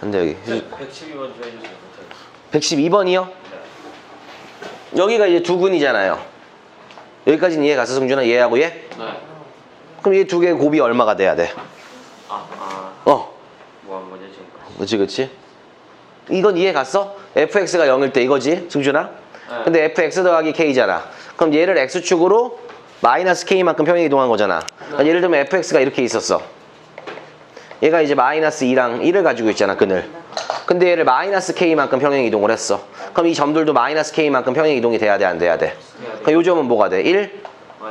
안 돼, 여기. 112번 좀 해주세요. 112번이요? 여기가 이제 두 근이잖아요. 여기까지는 이해 갔어, 승준아? 얘하고 얘? 네. 그럼 이 두 개의 곱이 얼마가 돼야 돼? 뭐 한 거지 지금까지? 그치. 이건 이해 갔어? fx가 0일 때 이거지, 승준아? 네. 근데 fx 더하기 k잖아. 그럼 얘를 x축으로 마이너스 k만큼 평행 이동한 거잖아. 그러니까 예를 들면 fx가 이렇게 있었어. 얘가 이제 마이너스 2랑 1을 가지고 있잖아, 근을. 근데 얘를 마이너스 k만큼 평행 이동을 했어. 그럼 이 점들도 마이너스 k만큼 평행 이동이 돼야 돼, 안 돼야 돼? 그럼 요 점은 뭐가 돼? 1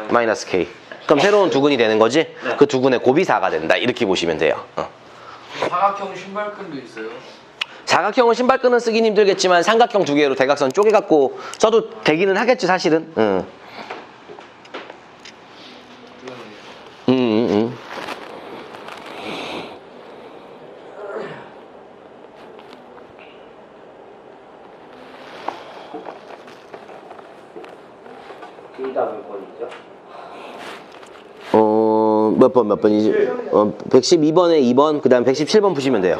마이너스 k. 그럼 새로운 두 근이 되는 거지? 그 두 근의 곱이 4가 된다. 이렇게 보시면 돼요. 사각형 신발끈도 있어요. 사각형은 신발끈은 쓰긴 힘들겠지만 삼각형 두 개로 대각선 쪼개갖고 써도 되기는 하겠지, 사실은. K가 몇 번이죠? 몇 번이지? 112번에 2번, 그 다음 117번 푸시면 돼요.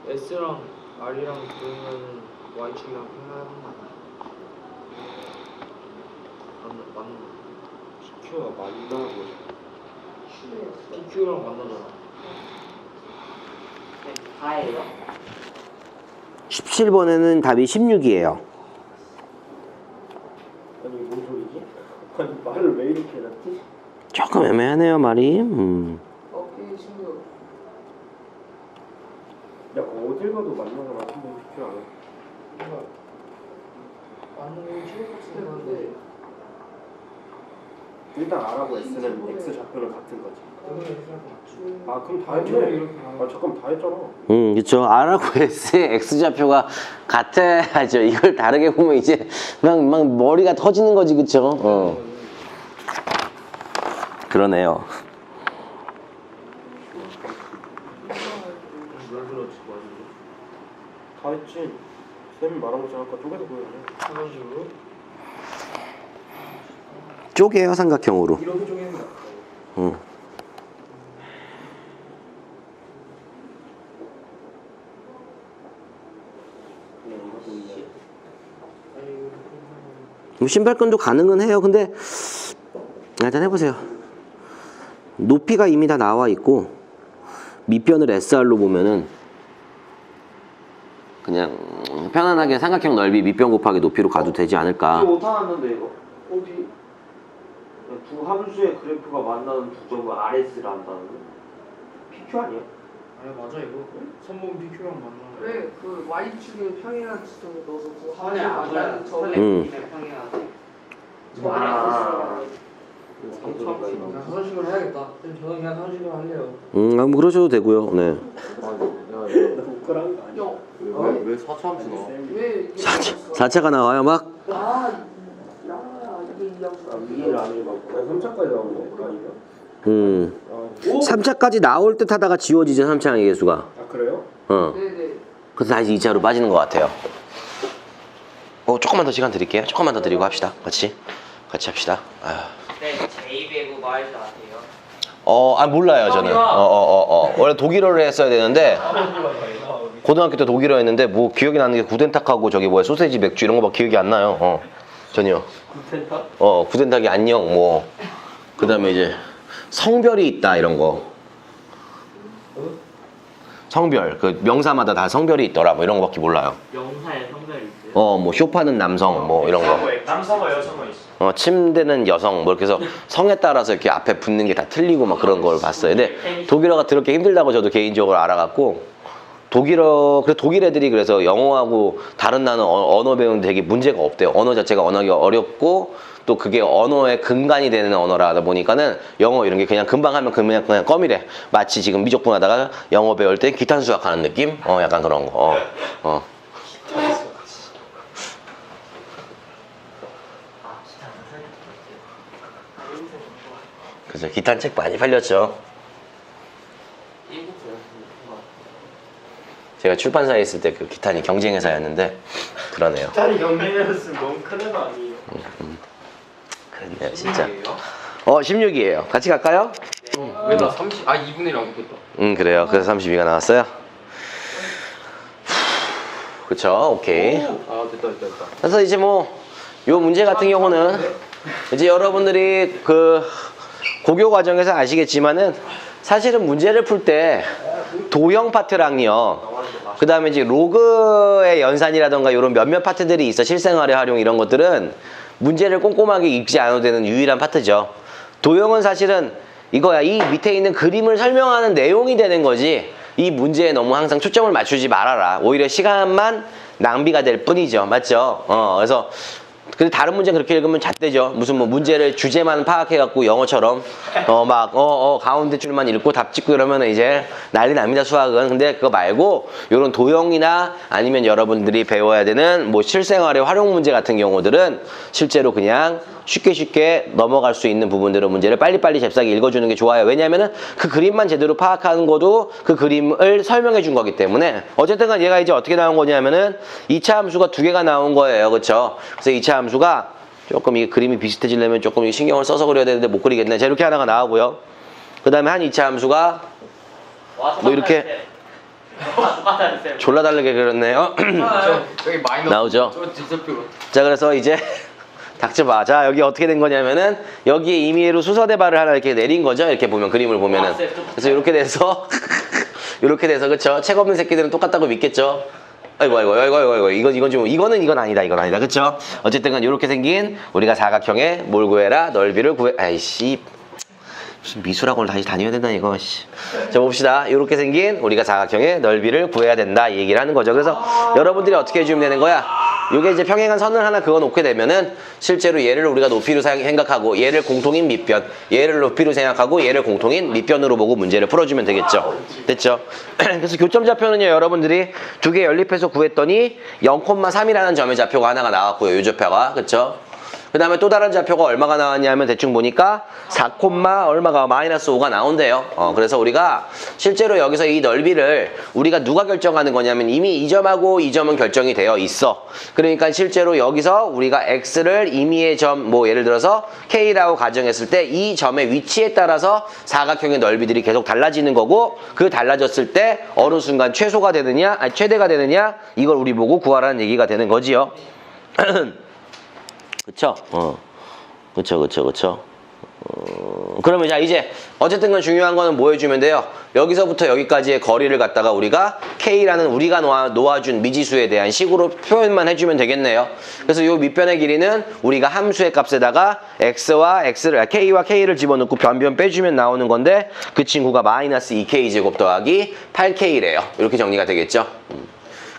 S랑 R이랑 그러면 Y축이랑 평행하는 거 아니야? 맞는 거. PQ가 만나는 거죠. PQ랑 만나잖아. 4예요? 17번에는 답이 16이에요. 아니 뭔 소리지? 아니 말을 왜 이렇게 해놨지? 조금 애매하네요, 말이. 오케이 친구. 야 어딜 가도 만나는 거 같은데 PQ 안 해. 맞는 거 최고 같은데. 일단 R하고 S는 X 좌표는 같은 거지. 아 그럼 다 아니, 했네. 이렇게 아 잠깐 다 했잖아. 그쵸. R하고 S의 X좌표가 같아야죠. 이걸 다르게 보면 이제 막 머리가 터지는 거지, 그쵸? 그러네요. 다 했지. 쌤이 말한 거지 아까 쪼개서 보여줘. 이런 식으로 쪼개요, 삼각형으로. 이렇게 쪼개는 거 같아요. 응. 뭐 신발끈도 가능은 해요. 근데 일단 해보세요. 높이가 이미 다 나와 있고 밑변을 SR로 보면은 그냥 편안하게 삼각형 넓이 밑변 곱하기 높이로 가도 되지 않을까. 이거 오타 났는데 이거 어디? 두 함수의 그래프가 만나는 두 점을 RS를 한다는 거? PQ 아니야? 아니 맞아 이거 선분 PQ랑 만나는 그래 그 Y축에 평행한 지점을 넣어서 그 선에 하나를 만나는 아무래도 점에 음. 선에 평행하지. 그냥 그런 식으로 해야겠다. 저는 그냥 그런 식으로 할래요. 뭐 그러셔도 되고요. 네. 부끄러운 거 아니야? 형, 왜 사차함수 나와? 왜 이게 4차가 나와요, 막. 이게 이 양수가 위를 안 읽었고 3차까지 나오는 거 아니야? 3차까지 나올 듯 하다가 지워지죠, 3차항의 개수가. 아 그래요? 네네. 그래서 다시 2차로 빠지는 것 같아요. 조금만 더 시간 드릴게요. 조금만 더 드리고 합시다. 같이 합시다. 아휴. 네, 제2배구 말지 아세요? 몰라요, 저는. 원래 독일어를 했어야 되는데, 고등학교 때 독일어였는데, 뭐, 기억이 나는 게 구덴탁하고 저기 뭐야, 소세지 맥주 이런 거 막 기억이 안 나요. 전혀. 구텐탁? 구덴탁이 안녕, 뭐. 그 다음에 이제, 성별이 있다, 이런 거. 성별. 그 명사마다 다 성별이 있더라, 뭐 이런 거밖에 몰라요. 영사에 성별이 있어요? 뭐, 쇼파는 남성, 뭐, 이런 거. 남성과 여성과 있어. 침대는 여성, 뭐 이렇게 해서 성에 따라서 이렇게 앞에 붙는 게 다 틀리고 막 그런 걸 봤어요. 근데 독일어가 그렇게 힘들다고 저도 개인적으로 알아갖고 독일 애들이 그래서 영어하고 다른 나라 언어 배우는데 되게 문제가 없대요. 언어 자체가 언어가 어렵고 또 그게 언어의 근간이 되는 언어라 보니까는 영어 이런 게 그냥 금방 하면 그냥 껌이래. 마치 지금 미적분 하다가 영어 배울 때 기탄 수학하는 느낌? 약간 그런 거. 그죠. 기탄 책 많이 팔렸죠. 제가 출판사에 있을 때 그 기탄이 경쟁회사였는데 그러네요. 짤이 경쟁이었으면 너무 큰애 아니에요? 그랬네요, 진짜. 16이에요. 같이 갈까요? 왜나 30? 아 2분의 1 안 붙었다. 그래요. 그래서 32가 나왔어요. 그쵸, 오케이. 아 됐다. 그래서 이제 뭐 요 문제 같은 경우는 이제 여러분들이 그 고교 과정에서 아시겠지만은 사실은 문제를 풀 때 도형 파트랑요, 그 다음에 이제 로그의 연산이라던가 이런 몇몇 파트들이 있어. 실생활의 활용 이런 것들은 문제를 꼼꼼하게 읽지 않아도 되는 유일한 파트죠. 도형은 사실은 이거야. 이 밑에 있는 그림을 설명하는 내용이 되는 거지, 이 문제에 너무 항상 초점을 맞추지 말아라. 오히려 시간만 낭비가 될 뿐이죠. 맞죠? 그래서 근데 다른 문제는 그렇게 읽으면 잣대죠. 무슨 뭐 문제를 주제만 파악해갖고 영어처럼 가운데 줄만 읽고 답 짓고 이러면 이제 난리 납니다, 수학은. 근데 그거 말고 요런 도형이나 아니면 여러분들이 배워야 되는 뭐 실생활의 활용 문제 같은 경우들은 실제로 그냥 쉽게 넘어갈 수 있는 부분들의 문제를 빨리빨리 잽싸게 읽어주는 게 좋아요. 왜냐면은 그 그림만 제대로 파악하는 것도 그 그림을 설명해 준 거기 때문에. 어쨌든 간 얘가 이제 어떻게 나온 거냐면은 2차 함수가 2개가 나온 거예요. 그쵸? 그래서 2차 함수가 조금 이 그림이 비슷해지려면 조금 신경을 써서 그려야 되는데 못 그리겠네. 자, 이렇게 하나가 나오고요. 그 다음에 한 2차 함수가 뭐 이렇게 졸라 다르게 그렸네요. 여기 마이너스 나오죠? 저 지수표로. 자, 그래서 이제 닥쳐봐. 자, 여기 어떻게 된 거냐면은 여기에 임의로 수서대발을 하나 이렇게 내린 거죠. 이렇게 보면, 그림을 보면은. 그래서 이렇게 돼서 이렇게 돼서, 그쵸? 책 없는 새끼들은 똑같다고 믿겠죠? 아이고 이건 아니다, 그쵸? 어쨌든 간 이렇게 생긴 우리가 사각형의 뭘 구해라? 넓이를 구해. 아이씨, 무슨 미술학원을 다시 다녀야 된다 이거. 자, 봅시다. 이렇게 생긴 우리가 사각형의 넓이를 구해야 된다, 이 얘기를 하는 거죠. 그래서 여러분들이 어떻게 해주면 되는 거야? 이게 이제 평행한 선을 하나 그어 놓게 되면은 실제로 얘를 우리가 높이로 생각하고 얘를 공통인 밑변, 얘를 높이로 생각하고 얘를 공통인 밑변으로 보고 문제를 풀어주면 되겠죠. 됐죠? 그래서 교점 좌표는요, 여러분들이 두 개 연립해서 구했더니 0,3이라는 점의 좌표가 하나가 나왔고요. 요 좌표가. 그쵸? 그 다음에 또 다른 좌표가 얼마가 나왔냐면 대충 보니까 4, 얼마가 마이너스 5가 나온대요. 그래서 우리가 실제로 여기서 이 넓이를 우리가 누가 결정하는 거냐면 이미 이 점하고 이 점은 결정이 되어 있어. 그러니까 실제로 여기서 우리가 x를 임의의 점, 뭐 예를 들어서 k라고 가정했을 때 이 점의 위치에 따라서 사각형의 넓이들이 계속 달라지는 거고, 그 달라졌을 때 어느 순간 최소가 되느냐, 아니 최대가 되느냐, 이걸 우리 보고 구하라는 얘기가 되는 거지요. 그쵸? 그쵸. 그러면 자, 이제 어쨌든 건 중요한 거는 뭐 해주면 돼요? 여기서부터 여기까지의 거리를 갖다가 우리가 K라는 우리가 놓아준 미지수에 대한 식으로 표현만 해주면 되겠네요. 그래서 이 밑변의 길이는 우리가 함수의 값에다가 K와 K를 집어넣고 변변 빼주면 나오는 건데, 그 친구가 마이너스 2K 제곱 더하기 8K래요. 이렇게 정리가 되겠죠?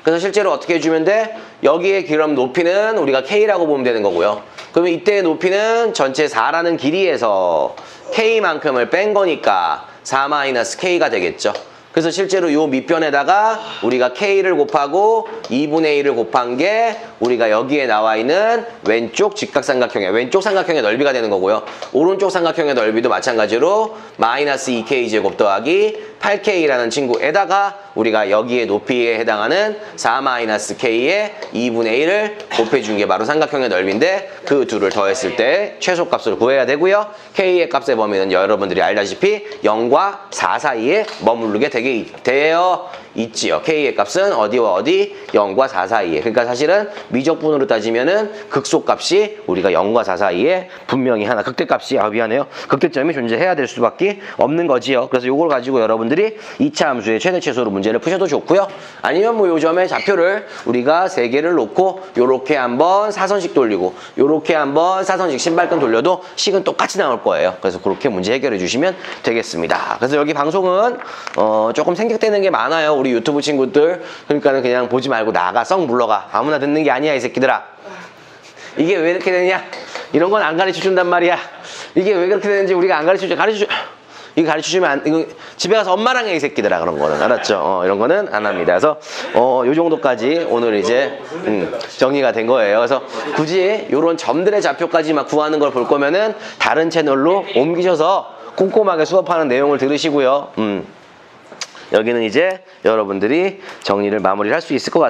그래서 실제로 어떻게 해주면 돼? 여기에 그럼 높이는 우리가 K라고 보면 되는 거고요. 그러면 이때의 높이는 전체 4라는 길이에서 K만큼을 뺀 거니까 4-K가 되겠죠. 그래서 실제로 이 밑변에다가 우리가 K를 곱하고 2분의 1을 곱한 게 우리가 여기에 나와 있는 왼쪽 왼쪽 삼각형의 넓이가 되는 거고요. 오른쪽 삼각형의 넓이도 마찬가지로 마이너스 2K 제곱 더하기 8K라는 친구에다가 우리가 여기에 높이에 해당하는 4-K의 2분의 1을 곱해준 게 바로 삼각형의 넓이인데, 그 둘을 더했을 때 최소값을 구해야 되고요. K의 값의 범위는 여러분들이 알다시피 0과 4 사이에 머무르게 되어 있지요. K의 값은 어디와 어디? 0과 4 사이에. 그러니까 사실은 미적분으로 따지면은 극소값이 우리가 0과 4 사이에 분명히 하나, 극대값이, 미안해요. 극대점이 존재해야 될 수밖에 없는 거지요. 그래서 이걸 가지고 여러분들이 2차 함수의 최대 최소로 문제를 푸셔도 좋고요. 아니면 뭐 요점의 좌표를 우리가 3개를 놓고 요렇게 한번 사선식 돌리고 요렇게 한번 사선식 신발끈 돌려도 식은 똑같이 나올 거예요. 그래서 그렇게 문제 해결해 주시면 되겠습니다. 그래서 여기 방송은 조금 생략되는 게 많아요. 우리 유튜브 친구들. 그러니까는 그냥 보지 말고 나가, 썩 물러가. 아무나 듣는 게 아니야, 이 새끼들아. 이게 왜 이렇게 되냐? 이런 건 안 가르쳐 준단 말이야. 이게 왜 그렇게 되는지 우리가 안 가르쳐 이거 가르쳐주면 이거 집에 가서 엄마랑 해, 이 새끼들아. 그런 거는 알았죠? 이런 거는 안 합니다. 그래서 요 정도까지 오늘 이제 정리가 된 거예요. 그래서 굳이 요런 점들의 좌표까지 막 구하는 걸 볼 거면은 다른 채널로 옮기셔서 꼼꼼하게 수업하는 내용을 들으시고요. 여기는 이제 여러분들이 정리를 마무리를 할 수 있을 것 같아요.